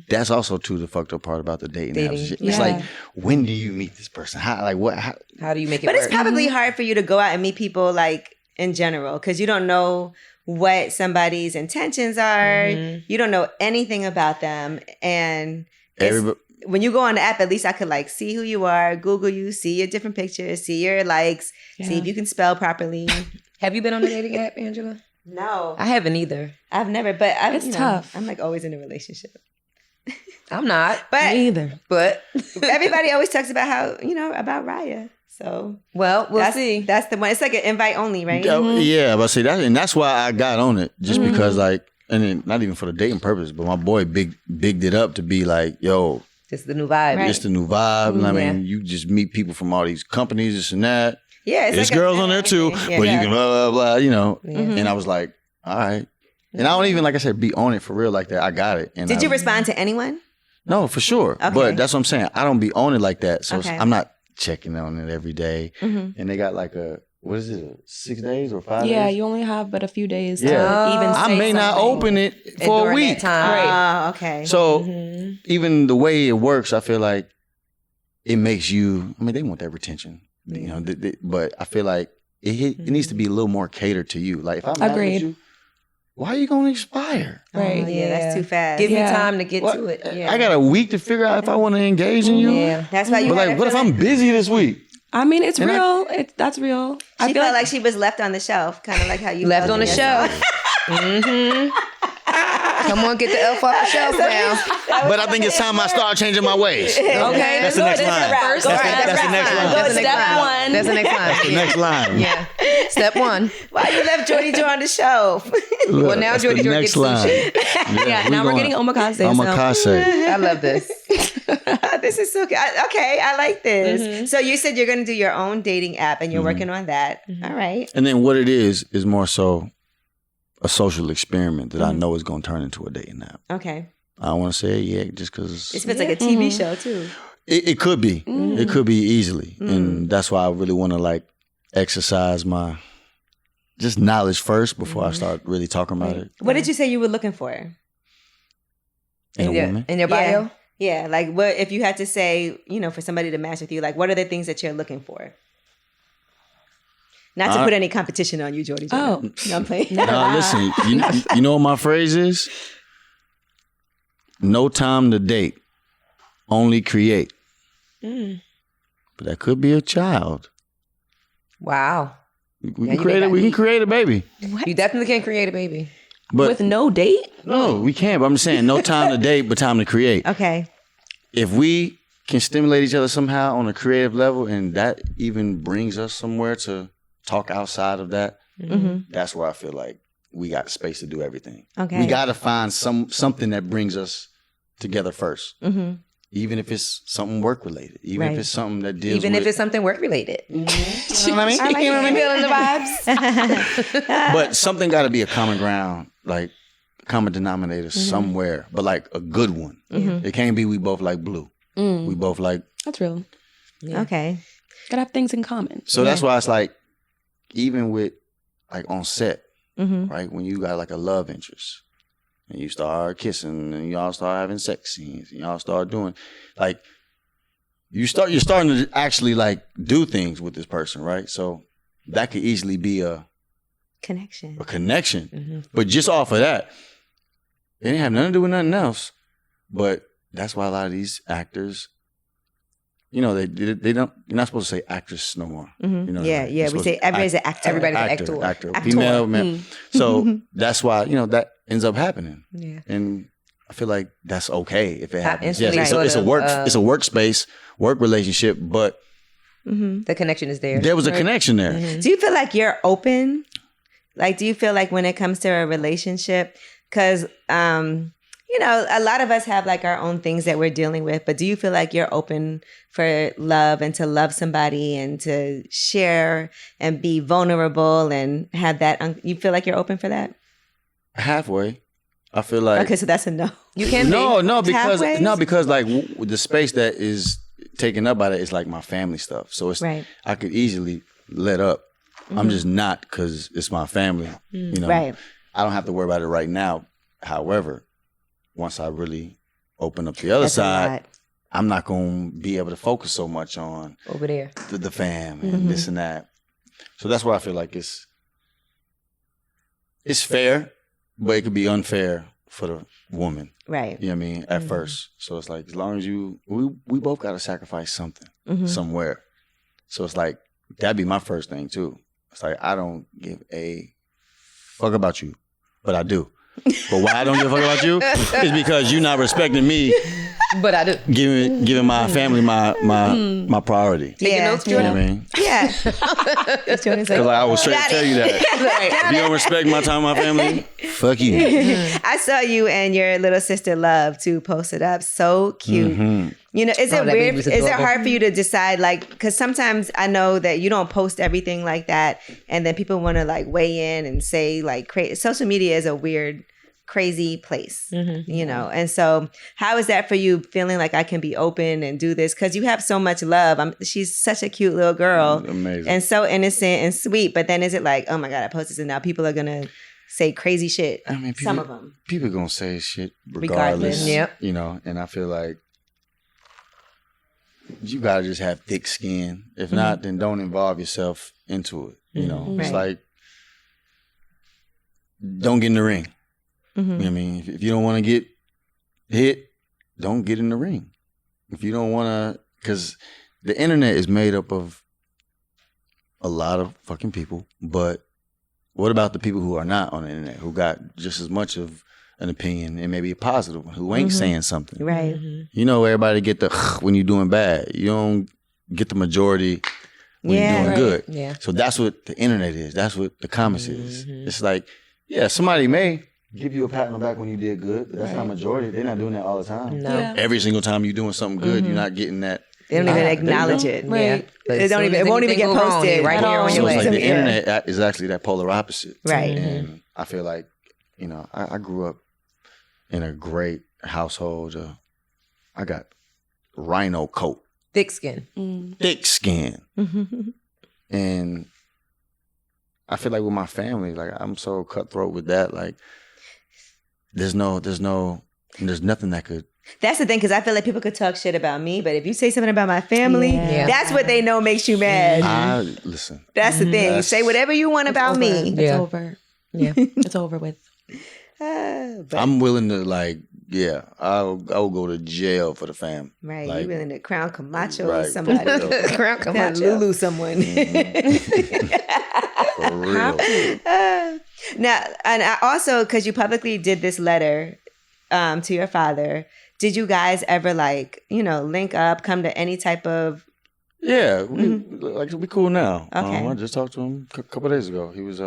That's also too the fucked up part about the dating apps. Shit. It's Yeah. like, when do you meet this person? How? Like what? How? How do you make it But work? it's probably hard for you to go out and meet people like in general because you don't know what somebody's intentions are. You don't know anything about them, and it's- Everybody. when you go on the app, at least I could like see who you are, Google you, see your different pictures, see your likes, see if you can spell properly. Have you been on a dating app, Angela? No, I haven't either. I've never. But It's tough. I'm like always in a relationship. I'm not. But Me either. But everybody always talks about how about Raya. So well, we'll that's, see. That's the one. It's like an invite only, right? Yeah, but see that, and that's why I got on it, just because like, and then not even for the dating purpose, but my boy bigged it up to be like, yo, It's the new vibe. Right. it's the new vibe. And I Yeah. mean, you just meet people from all these companies, this and that. Yeah, it's There's like girls on there too, Yeah. but you can blah blah blah, Mhm. And I was like, all right. And I don't even, like I said, be on it for real like that. I got it. And Did I- you respond to anyone? No, for sure. Okay. But that's what I'm saying. I don't be on it like that. So Okay. I'm not checking on it every day. Mhm. And they got like what is it, 6 days or 5 Yeah, days? you only have but a few days Yeah. to even say I may not something. open it And for a during week. that time. Oh, okay. So Mhm. even the way it works, I feel like it makes you, I mean, they want that retention, but I feel like it needs to be a little more catered to you. Like if I'm not Agreed. with you, why are you going to expire? Right. Oh, yeah, that's too fast. Give me Yeah. time to get What? to it. Yeah. I got a week to figure out if I want to engage in you. Yeah. That's why you. But had like, her what if feeling- I'm busy this week? I mean, it's And real. That's real. She felt like she was left on the shelf, kind of like how you Left felt on the in shelf. yourself. Mm-hmm. Come on, get the elf off the shelf now. But I think it's time I start changing my ways. Okay, That's the next line. First That's step. the next line. That's the Step next line. one. That's the next line. The next line. Yeah. Step one. Why you left Jordy Joe on the shelf? Look, Well, now that's Jordy the Jordy next gets line. sushi. Yeah, now we're getting omakase. so- Omakase. I love this. This is so good. Okay, I like this. So you said you're going to do your own dating app, and you're working on that. All right. And then what it is more so a social experiment that I know is going to turn into a dating app. Okay. I don't want to say it yet just because It feels like a TV show too. it could be. It could be easily. And that's why I really want to like exercise my just knowledge first before I start really talking about it. What did you say you were looking for? In a woman. In your bio? Yeah, like what if you had to say, for somebody to match with you, like what are the things that you're looking for? Not to put any competition on you, Jordy. Oh. No, I'm playing. No, listen, you know what my phrase is? No time to date, only create. But that could be a child. Wow. We can create a baby. What? You definitely can create a baby. But with no date? No, we can't. But I'm just saying, no time to date, but time to create. Okay. If we can stimulate each other somehow on a creative level, and that even brings us somewhere to talk outside of that, that's where I feel like we got space to do everything. Okay. We got to find something that brings us together first. Even if it's something work related, even if it's something that deals even with... if it's something work related. You know what I mean? I like you feeling the vibes. But something got to be a common ground, like common denominator somewhere, but like a good one. It can't be we both like blue. We both like... That's real. Yeah. Okay. Gotta have things in common. So that's why it's like, even with like on set, right? When you got like a love interest, and you start kissing, and y'all start having sex scenes, and y'all start doing, like, you're starting to actually like do things with this person, right? So that could easily be a connection. But just off of that, it didn't have nothing to do with nothing else. But that's why a lot of these actors, they don't. You're not supposed to say actress no more. Yeah. We say everybody's an actor. Everybody's an actor. Female, man. So that's why that ends up happening. Yeah. And I feel like that's okay if it happens. Instantly Yes, it's a workspace, work relationship, but the connection is there. There was a connection there. Do you feel like you're open? Like, do you feel like when it comes to a relationship, because a lot of us have like our own things that we're dealing with, but do you feel like you're open for love and to love somebody and to share and be vulnerable and have that? You feel like you're open for that? Halfway. I feel like... Okay, so that's a no. You can because like the space that is taken up by that is like my family stuff. So it's I could easily let up. I'm just not, because it's my family. Right. I don't have to worry about it right now. However, once I really open up the other side, I'm not going to be able to focus so much on over there the fam and this and that. So that's why I feel like it's fair, but it could be unfair for the woman. Right. You know what I mean? At first. So it's like, as long as we both got to sacrifice something somewhere. So it's like, that'd be my first thing too. It's like, I don't give a fuck about you, but I do. But why I don't give a fuck about you is because you're not respecting me. But I do. Giving my family my priority. Taking notes, Jordan? You know what I mean? Yeah. Because I will straight tell you that. If you don't respect my time with my family, fuck you. I saw you and your little sister Love too posted up. So cute. Is it weird? Is it hard for you to decide, like, because sometimes I know that you don't post everything like that, and then people want to like weigh in and say like, social media is a weird, crazy place, and so how is that for you, feeling like I can be open and do this because you have so much love? She's such a cute little girl, amazing, and so innocent and sweet, but then is it like, oh my God, I posted this and now people are gonna say crazy shit? I mean, some of them people gonna say shit regardless. Yep. And I feel like you gotta just have thick skin. If not, then don't involve yourself into it. It's like, don't get in the ring. You know what I mean? If you don't want to get hit, don't get in the ring. If you don't want to, because the internet is made up of a lot of fucking people, but what about the people who are not on the internet, who got just as much of an opinion and maybe a positive one, who ain't saying something? Right. Everybody get the when you're doing bad. You don't get the majority when you're doing good. Yeah. So that's what the internet is. That's what the comments is. It's like, somebody may give you a pat on the back when you did good, but that's not majority. They're not doing that all the time. No. Yeah. Every single time you're doing something good, you're not getting that. They don't even acknowledge it. Right. Yeah. It won't even get posted right here on So your it's way. like the internet is actually that polar opposite. Right. And I feel like, I grew up in a great household. I got rhino coat. Thick skin. Thick skin. And I feel like with my family, like I'm so cutthroat with that. Like there's nothing that could That's the thing, because I feel like people could talk shit about me, but if you say something about my family, that's what they know makes you mad. Listen. That's the thing. Say whatever you want about me. It's over. Yeah, it's over with. I'm willing to I'll go to jail for the fam. Right, like, you're willing to crown Camacho somebody. Crown Camacho. Lulu someone. For real. Now, and I also, because you publicly did this letter to your father, did you guys ever link up, come to any type of... Yeah, we cool now. Okay. I just talked to him a couple days ago. He was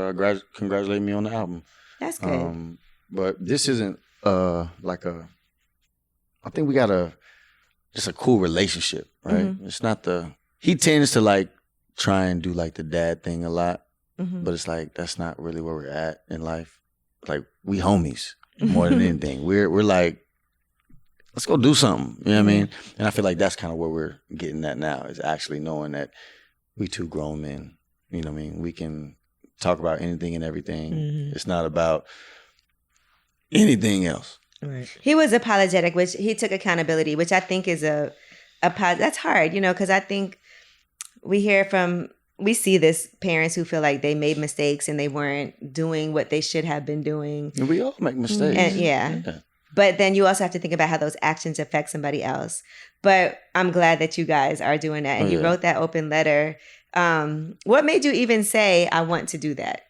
congratulating me on the album. That's good. But this isn't I think we got just a cool relationship, right? Mm-hmm. It's not he tends to try and do the dad thing a lot, but it's that's not really where we're at in life. We homies more than anything. We're let's go do something. You know what I mean? And I feel like that's kind of where we're getting at now, is actually knowing that we two grown men. You know what I mean? We can talk about anything and everything. Mm-hmm. It's not about anything else. Right. He was apologetic, which he took accountability, which I think is that's hard, because I think we see this parents who feel like they made mistakes and they weren't doing what they should have been doing. And we all make mistakes. And, yeah. But then you also have to think about how those actions affect somebody else. But I'm glad that you guys are doing that. And you wrote that open letter. What made you even say, I want to do that?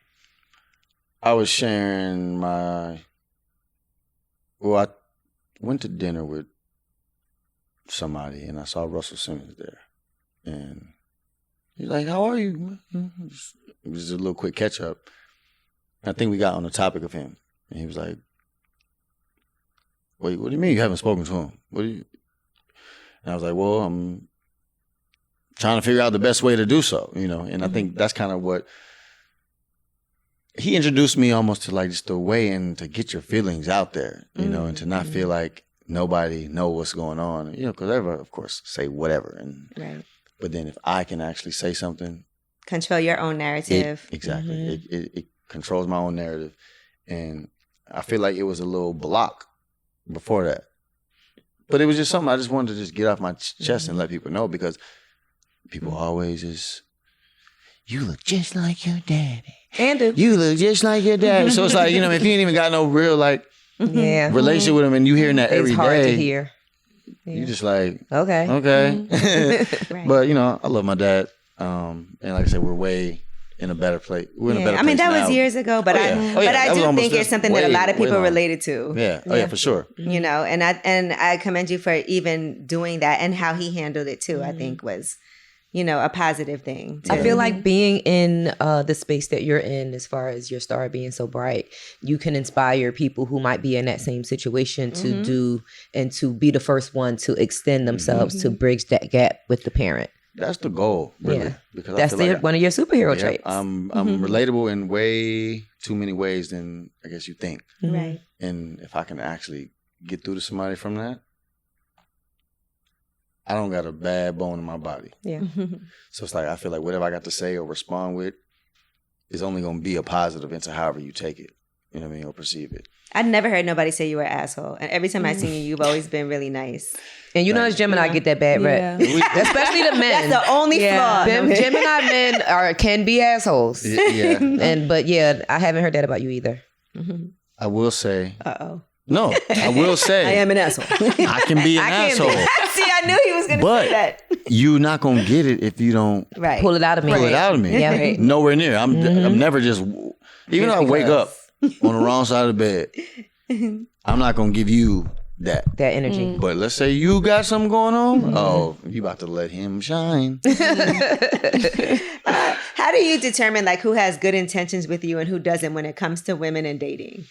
I was sharing I went to dinner with somebody and I saw Russell Simmons there. And he's like, how are you? It was just a little quick catch up. I think we got on the topic of him. And he was like, wait, what do you mean you haven't spoken to him? And I was like, well, I'm trying to figure out the best way to do so, And I think that's kind of what he introduced me almost to, just the way and to get your feelings out there, and to not feel like nobody know what's going on, because everyone, of course, say whatever. Right. But then if I can actually say something. Control your own narrative. Exactly. Mm-hmm. It controls my own narrative. And I feel like it was a little block before that. But it was just something I just wanted to just get off my chest and let people know, because people always just, you look just like your daddy. And you look just like your daddy. So it's if you ain't even got no real relationship with him and you hearing that every day. It's hard to hear. Yeah. You just okay. Right. But I love my dad. And like I said, we're way in a better place. We're in a better place now. That was years ago, but I do think it's something that a lot of people related to. Yeah. Oh yeah, for sure. And I commend you for even doing that, and how he handled it too. I think was, a positive thing. I feel like being in the space that you're in, as far as your star being so bright, you can inspire people who might be in that same situation to do and to be the first one to extend themselves to bridge that gap with the parent. That's the goal, really. Yeah. Because that's one of your superhero traits. I'm relatable in way too many ways than I guess you think. Right. And if I can actually get through to somebody from that, I don't got a bad bone in my body. Yeah. So it's I feel like whatever I got to say or respond with is only going to be a positive into however you take it. You know what I mean? Or perceive it. I'd never heard nobody say you were an asshole. And every time I've seen you, you've always been really nice. And as Gemini get that bad rep. Especially the men. That's the only flaw. Gemini men can be assholes. Yeah. But I haven't heard that about you either. Mm-hmm. I will say. Uh-oh. No, I will say. I am an asshole. I can be an asshole. See, I knew he was going to say that. You're not going to get it if you don't pull it out of me. Pull it out of me. Yeah, right. Nowhere near. I'm never just, even though I wake up on the wrong side of the bed, I'm not going to give you that energy. But let's say you got something going on. Oh, you about to let him shine. How do you determine who has good intentions with you and who doesn't when it comes to women and dating?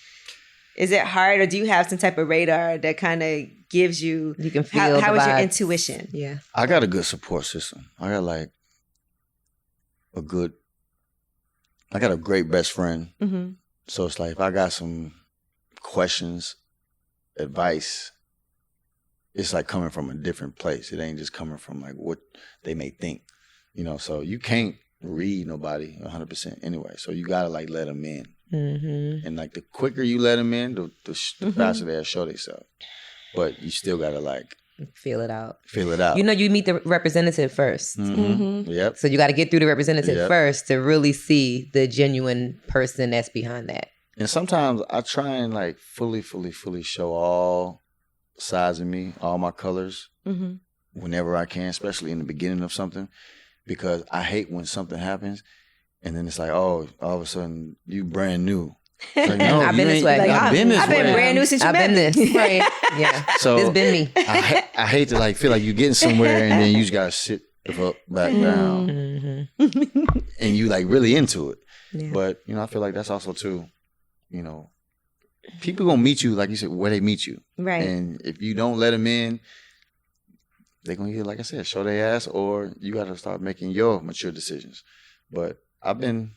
Is it hard, or do you have some type of radar that kind of gives you can feel how is your vibes. Intuition? Yeah. I got a good support system. I got a great best friend. Mm-hmm. So it's if I got some questions, advice, it's coming from a different place. It ain't just coming from what they may think, so you can't read nobody 100% anyway. So you got to let them in. Mm-hmm. And the quicker you let them in, the faster they'll show themselves. but you still gotta like Feel it out. You You meet the representative first. Yep. So you got to get through the representative Yep. first to really see the genuine person that's behind that. And sometimes I try and like fully show all sides of me, all my colors, whenever I can, especially in the beginning of something, because I hate when something happens and then it's like, oh, all of a sudden you brand new. Like, no, I've been this way. Like, I've been this I've been way. brand new since you I've met been me. this. Right. Yeah. So It's been me. I hate to like feel like you're getting somewhere and then you just gotta sit the fuck back down and you like really into it. Yeah. But I feel like that's also too, people gonna meet you like you said where they meet you, Right. and if you don't let them in, they're gonna either, like I said, show their ass, or you gotta start making your mature decisions. But I've been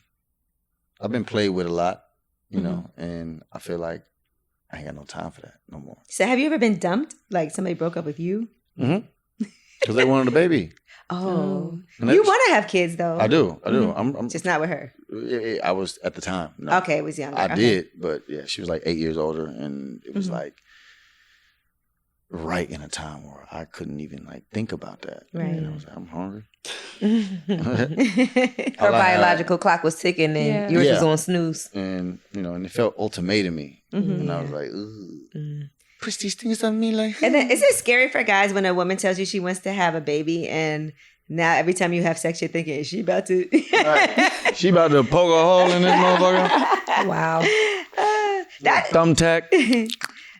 played with a lot. And I feel like I ain't got no time for that no more. So have you ever been dumped? Like somebody broke up with you? Because they wanted a baby. Oh. And You that's- want to have kids though. I do. I'm Just not with her. I was at the time. No. Okay, it was younger. I Okay. did, but yeah, she was like 8 years older, and it was like right in a time where I couldn't even like think about that. Right. I was like, I'm hungry. Her biological clock was ticking and yours was on snooze. And and it felt ultimatum-y. And I was like, ooh. Push these things on me like. And then is it scary for guys when a woman tells you she wants to have a baby and now every time you have sex you're thinking, is she about to Right. She about to poke a hole in this motherfucker. Wow. that Thumbtack.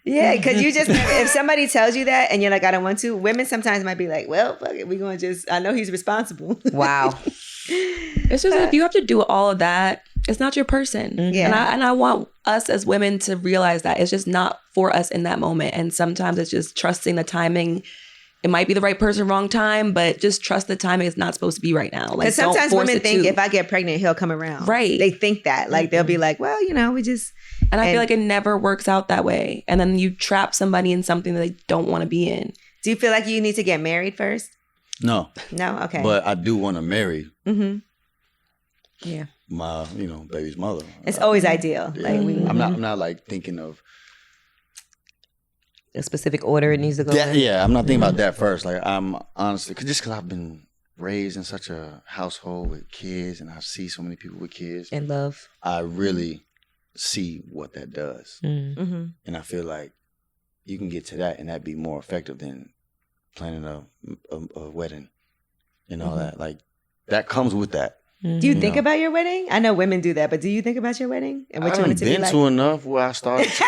Yeah, because you just, if somebody tells you that and you're like, I don't want to, women sometimes might be like, well, fuck it, we're going to just, I know he's responsible. Wow. It's just if you have to do all of that, it's not your person. Yeah. And I want us as women to realize that it's just not for us in that moment. And sometimes it's just trusting the timing. It might be the right person, wrong time, but just trust the timing is not supposed to be right now. Like, Because sometimes don't force women it think to. if I get pregnant, he'll come around. Right. They think that. Like, they'll be like, well, we just. And I feel like it never works out that way. And then you trap somebody in something that they don't want to be in. Do you feel like you need to get married first? No. No? Okay. But I do want to marry Yeah. my, baby's mother. It's always ideal. Yeah. Like I'm not like thinking of A specific order it needs to go that. in. Yeah, I'm not thinking about that first. Like, I'm honestly, because I've been raised in such a household with kids and I see so many people with kids, And love. I really see what that does. Mm-hmm. And I feel like you can get to that and that'd be more effective than planning a wedding and all that. Like, that comes with that. Do you think about your wedding? I know women do that, but do you think about your wedding and what I you want haven't it to be been like? to enough where I started to.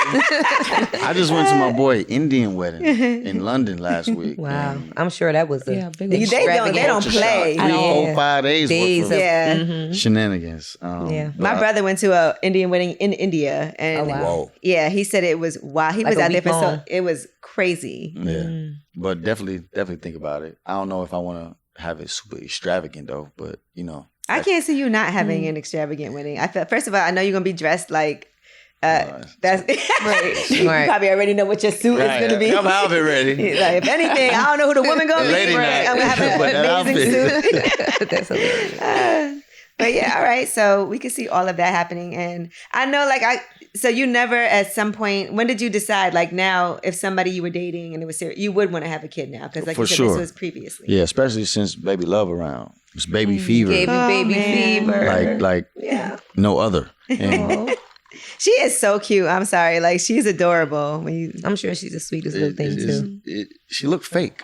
I just went to my boy Indian wedding in London last week. Wow. and I'm sure that was Yeah, a big They don't culture play. shock. 3, Yeah. 4, 5 days days worth of of Yeah. shenanigans. Yeah. but My brother went to a Indian wedding in India, and Oh, wow. Whoa. yeah, he said it was wow. He Like was a out there week for so long. it was crazy. Yeah. But definitely think about it. I don't know if I want to have it super extravagant though, but I can't see you not having an extravagant wedding. I felt first of all, I know you're gonna be dressed like that's right. You Right. probably already know what your suit is gonna be. I'm outfit ready. Like, if anything, I don't know who the woman gonna be. Lady night. I'm gonna have But that an amazing outfit. suit. That's hilarious. But yeah, all right. So we can see all of that happening, and I know, so you never, at some point, when did you decide? Like now, if somebody you were dating and it was serious, you would want to have a kid now because, like For you said, sure. this was previously. Yeah, especially since baby love around. It's baby fever. Gave you Oh, baby man. fever. Like Yeah. no other. And She is so cute. I'm sorry. Like, she's adorable. When you, I'm sure she's the sweetest little thing too. she looked fake.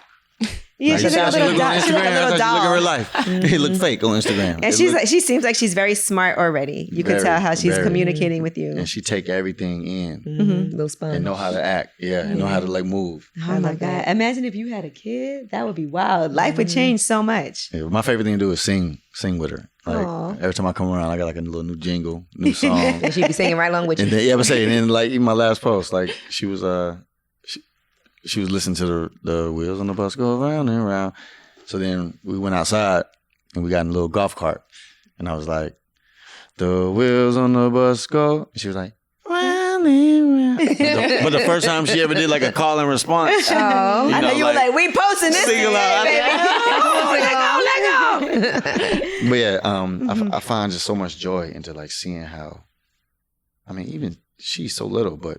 yeah, Like, she's like a she little look on doll. She's like a Instagram, little that's how she look in real doll. life. It looked fake on Instagram. And It she's looked- like, she seems like she's very smart already. You can Very, tell how she's very. communicating with you. and she take everything in Little sponge. and know how to act. Yeah, and know how to like move. Oh my God. Imagine if you had a kid. That would be wild. Life would change so much. Yeah, my favorite thing to do is sing with her. Like Aw. every time I come around, I got like a little new jingle, new song. And she'd be singing right along with you. And then and then like even my last post, like she was she was listening to the wheels on the bus go around and around. So then we went outside and we got in a little golf cart, and I was like, "The wheels on the bus go." And she was like, "Round and round." But the first time she ever did like a call and response, Oh. I know you were like, we posting this sing today, aloud. baby. Let go. But yeah, I find just so much joy into like seeing how, I mean, even she's so little, but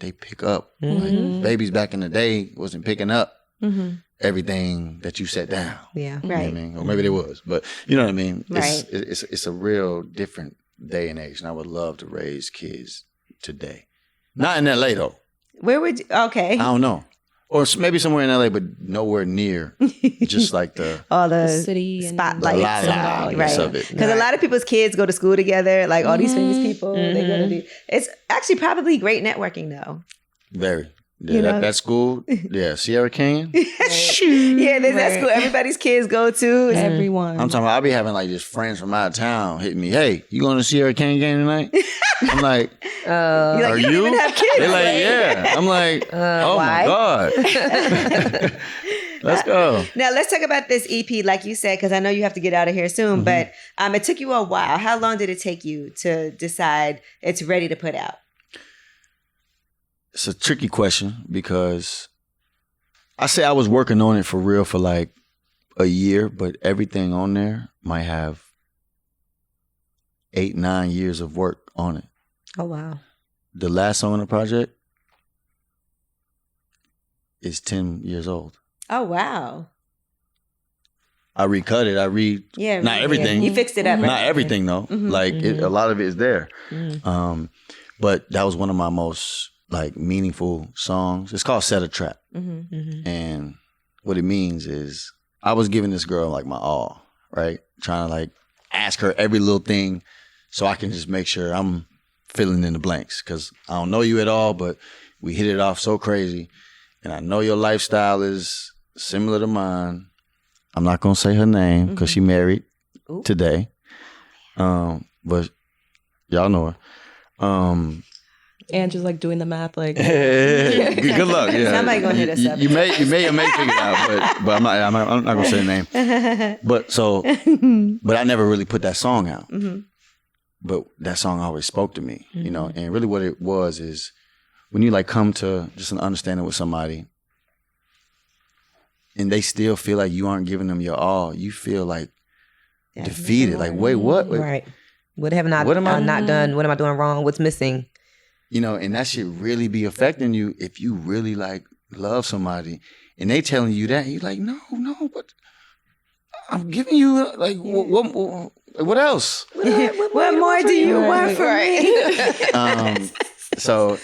they pick up. Like, babies back in the day wasn't picking up everything that you set down. Yeah. You know what I mean? Or maybe they was, but you know what I mean? It's a real different day and age. And I would love to raise kids today. Not in LA though. Where would you, okay. I don't know. Or maybe somewhere in LA, but nowhere near just like all the city and spotlights right of it. Because a lot of people's kids go to school together, like all these famous people. They go to it's actually probably great networking though. Very. Yeah, that school, Sierra Canyon. Yeah, there's that school everybody's kids go to. Everyone. I'm talking about, I'll be having like just friends from out of town hitting me. Hey, you going to Sierra Canyon game tonight? I'm like, are you? Don't even have kids. They're like, yeah. I'm like, oh why? my God. Let's go. Now let's talk about this EP, like you said, because I know you have to get out of here soon. But it took you a while. How long did it take you to decide it's ready to put out? It's a tricky question because I say I was working on it for real for like a year, but everything on there might have 8-9 years of work on it. Oh, wow. The last song on the project is 10 years old. Oh, wow. I recut it. Not everything. You fixed it up. Not everything though. Like a lot of it is there. But that was one of my most like meaningful songs. It's called Set a Trap. And what it means is I was giving this girl like my all, right? Trying to like ask her every little thing so I can just make sure I'm filling in the blanks. Cause I don't know you at all, but we hit it off so crazy. And I know your lifestyle is similar to mine. I'm not gonna say her name because she married today. But y'all know her. Angela's like doing the math, like good luck. Yeah. Somebody gonna hit us up. You may figure it out, but I'm not gonna say the name. But I never really put that song out. But that song always spoke to me, you know. And really, what it was is when you like come to just an understanding with somebody, and they still feel like you aren't giving them your all, you feel like defeated. Like, wait, what? Wait. Right. What have I not done? What am I doing wrong? What's missing? You know, and that should really be affecting you if you really like love somebody and they telling you that, and you're like, no, but I'm giving you like, what else? What more do you want from me? So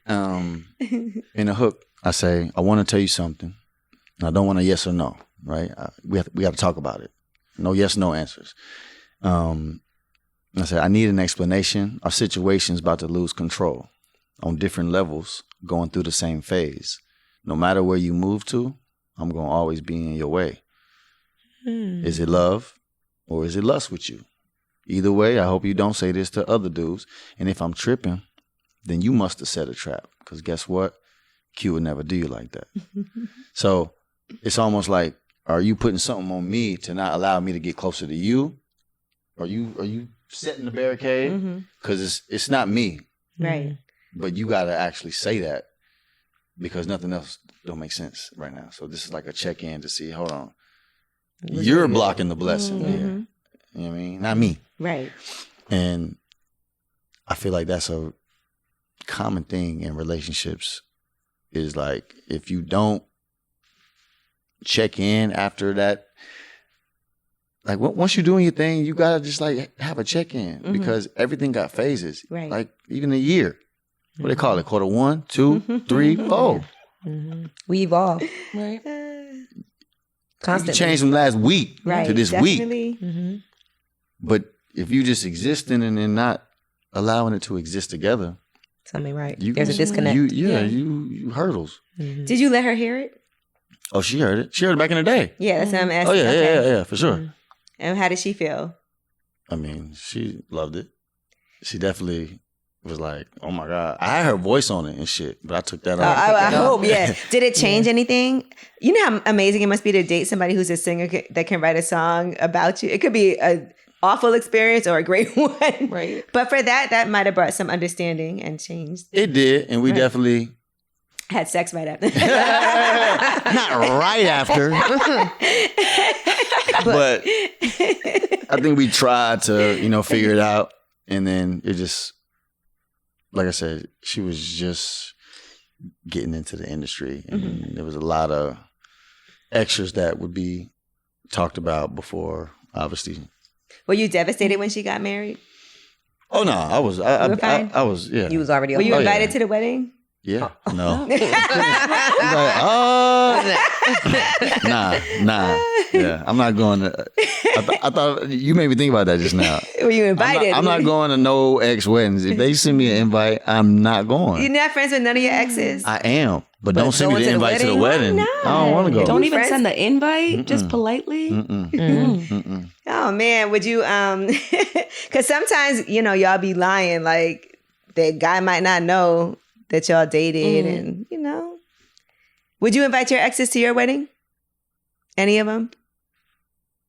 in the hook, I say, I want to tell you something. I don't want a yes or no, right? We got to talk about it. No yes, no answers. I said, I need an explanation. Our situation's about to lose control on different levels, going through the same phase. No matter where you move to, I'm going to always be in your way. Is it love or is it lust with you? Either way, I hope you don't say this to other dudes. And if I'm tripping, then you must have set a trap. Because guess what? Q would never do you like that. So it's almost like, are you putting something on me to not allow me to get closer to you? Are you setting the barricade? Because it's not me. Right. But you got to actually say that because nothing else don't make sense right now. So this is like a check-in to see, hold on. You're blocking the blessing here. You know what I mean? Not me. Right. And I feel like that's a common thing in relationships is like, if you don't check in after that, like once you're doing your thing, you gotta just like have a check-in because everything got phases. Right. Like even a year. What do they call it? Quarter 1, 2, 3, 4. We evolve. right. Constantly. You changed from last week to this week. But if you just existing and then not allowing it to exist together, something right. There's a disconnect. You hurdles. Did you let her hear it? Oh, she heard it. She heard it back in the day. Yeah, that's what I'm asking. Oh yeah, yeah, for sure. And how did she feel? I mean, she loved it. She definitely was like, oh my God. I had her voice on it and shit, but I took that off. I hope, yeah. Did it change anything? You know how amazing it must be to date somebody who's a singer that can write a song about you? It could be an awful experience or a great one. Right. But for that might have brought some understanding and changed. It did, and we definitely had sex right after. Not right after. But I think we tried to, figure it out. And then it just, like I said, she was just, getting into the industry. And there was a lot of extras that would be talked about before, obviously. Were you devastated when she got married? Oh no, I was. I was. Yeah. You was already. Were you on invited to the wedding? Yeah. No. He's like, nah. Yeah, I'm not going to. I thought you made me think about that just now. Were you invited? I'm not going to no ex weddings. If they send me an invite, I'm not going. You're not friends with none of your exes? I am, but don't send me the invite to the wedding. I don't want to go. Don't even send the invite, just politely. Oh man, would you? Because sometimes y'all be lying. Like the guy might not know that y'all dated, and would you invite your exes to your wedding? Any of them?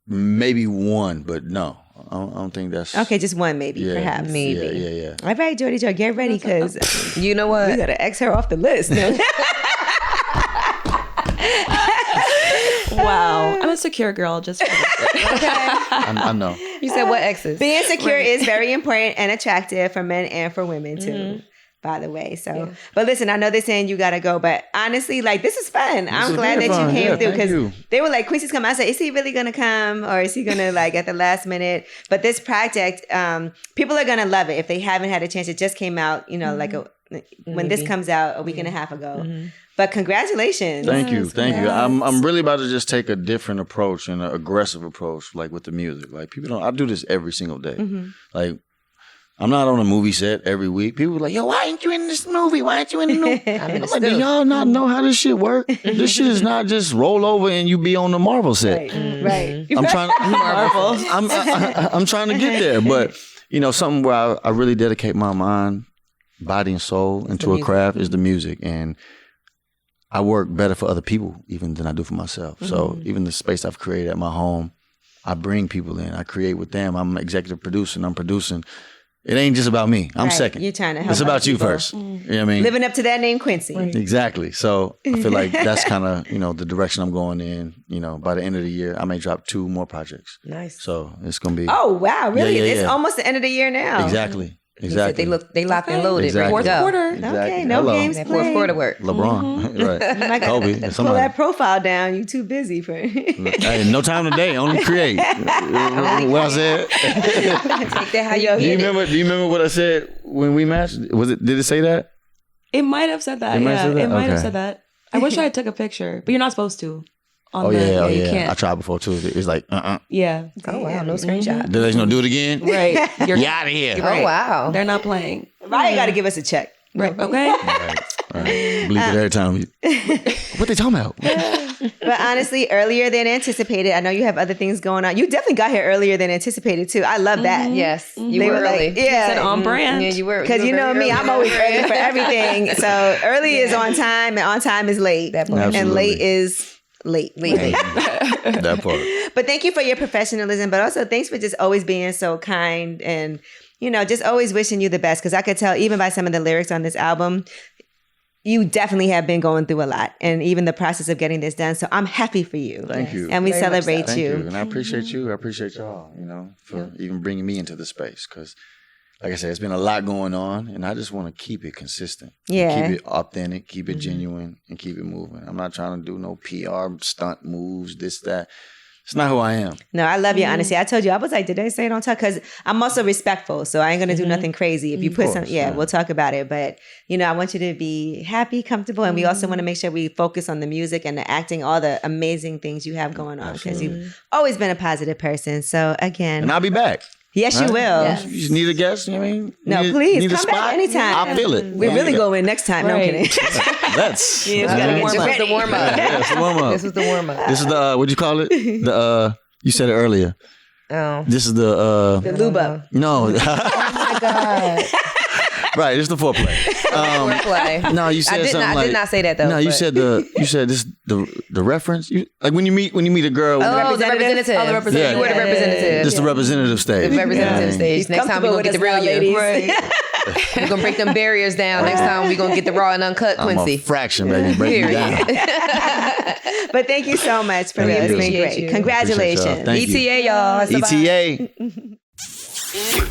Maybe one, but no. I don't think that's... Okay, just one maybe, perhaps. Maybe. Yeah. All right, Jordy Joe, get ready because... You know what? We got to X her off the list. Wow. I'm a secure girl, just for this. Okay. I know. You said what exes? Being secure is very important and attractive for men and for women too. By the way, so but listen, I know they're saying you gotta go, but honestly, like this is fun. I'm glad that you came through because they were like, Quincy's coming. I said, is he really gonna come or is he gonna like at the last minute? But this project, people are gonna love it if they haven't had a chance. It just came out, when this comes out a week and a half ago. But congratulations! Thank you. I'm really about to just take a different approach and an aggressive approach, like with the music. Like people don't. I do this every single day. Like. I'm not on a movie set every week. People are like, yo, why ain't you in this movie? Why ain't you in the movie? I'm like, do y'all not know how this shit work? This shit is not just roll over and you be on the Marvel set. Right. I'm trying. I'm trying to get there, but something where I really dedicate my mind, body, and soul into a craft is the music, and I work better for other people even than I do for myself. So even the space I've created at my home, I bring people in. I create with them. I'm an executive producer, and I'm producing. It ain't just about me. I'm second. You're trying to help. It's about you people. First. You know what I mean? Living up to that name, Quincy. Right. Exactly. So I feel like that's kind of, the direction I'm going in. By the end of the year, I may drop 2 more projects. Nice. So it's going to be. Oh, wow. Really? Yeah. It's almost the end of the year now. Exactly. They locked and loaded. Exactly. Fourth quarter. Exactly. Okay, no games That played. fourth quarter work. LeBron. Right. Kobe. Pull Somebody. that profile down. You too busy for it. Hey, no time today. Only create. What I said. Take that how you Do you remember what I said when we matched? Did it say that? It might have said that. It might have said that. I wish I took a picture, but you're not supposed to. You can't. I tried before too. It's like, Yeah. Oh, wow. No screenshot. They're gonna do it again? Right. You're out of here. Oh, wow. They're not playing. Ryan got to give us a check. Right. Okay. Right. Bleep it every time. What they talking about? But honestly, earlier than anticipated. I know you have other things going on. You definitely got here earlier than anticipated too. I love that. Yes. You They were were like, early. yeah. Said on brand. Yeah, you were. Because you know me, I'm always early for everything. So early is on time and on time is late. That part. And Absolutely. late is late. That part. But thank you for your professionalism, but also thanks for just always being so kind and, just always wishing you the best. Because I could tell even by some of the lyrics on this album, you definitely have been going through a lot and even the process of getting this done. So I'm happy for you. Thank you. And we Very much celebrate so. Thank you. you. And I appreciate you. I appreciate y'all, for even bringing me into the space. Because, like I said, it's been a lot going on, and I just want to keep it consistent. Yeah. Keep it authentic, keep it genuine, and keep it moving. I'm not trying to do no PR stunt moves, this, that. It's not who I am. No, I love your honesty. I told you, I was like, did they say it on talk? Because I'm also respectful. So I ain't going to do nothing crazy. If you put some, we'll talk about it. But, I want you to be happy, comfortable. And we also want to make sure we focus on the music and the acting, all the amazing things you have going on. Because you've always been a positive person. So again. And I'll be back. Yes, you will. Yes. You just need a guest, you know what I mean? No, please come back anytime. I feel it. We really go in next time. Right. No, I'm kidding. Let's. Yeah, we gotta get This you was ready. the warm up. Yeah, it's the warm up. This was the warm up. This is the, what'd you call it? You said it earlier. Oh. This is the, The lube up. no. Oh my God. Right, it's the foreplay. Foreplay. No, you said something I like. did not say that though. No, you but- said this the reference. Like when you meet a girl. Oh, the representative. Oh, the representative. Yeah. You were the representative. Just the representative stage. The representative Yeah. stage. Next time we're going to get the real you. Right. We're going to break them barriers down. Next time we're going to get the raw and uncut I'm Quincy. a fraction, baby. Break me down. But thank you so much for Thank this. you. It's been Appreciate great. you. Congratulations. Thank you. ETA, y'all. It's about- ETA.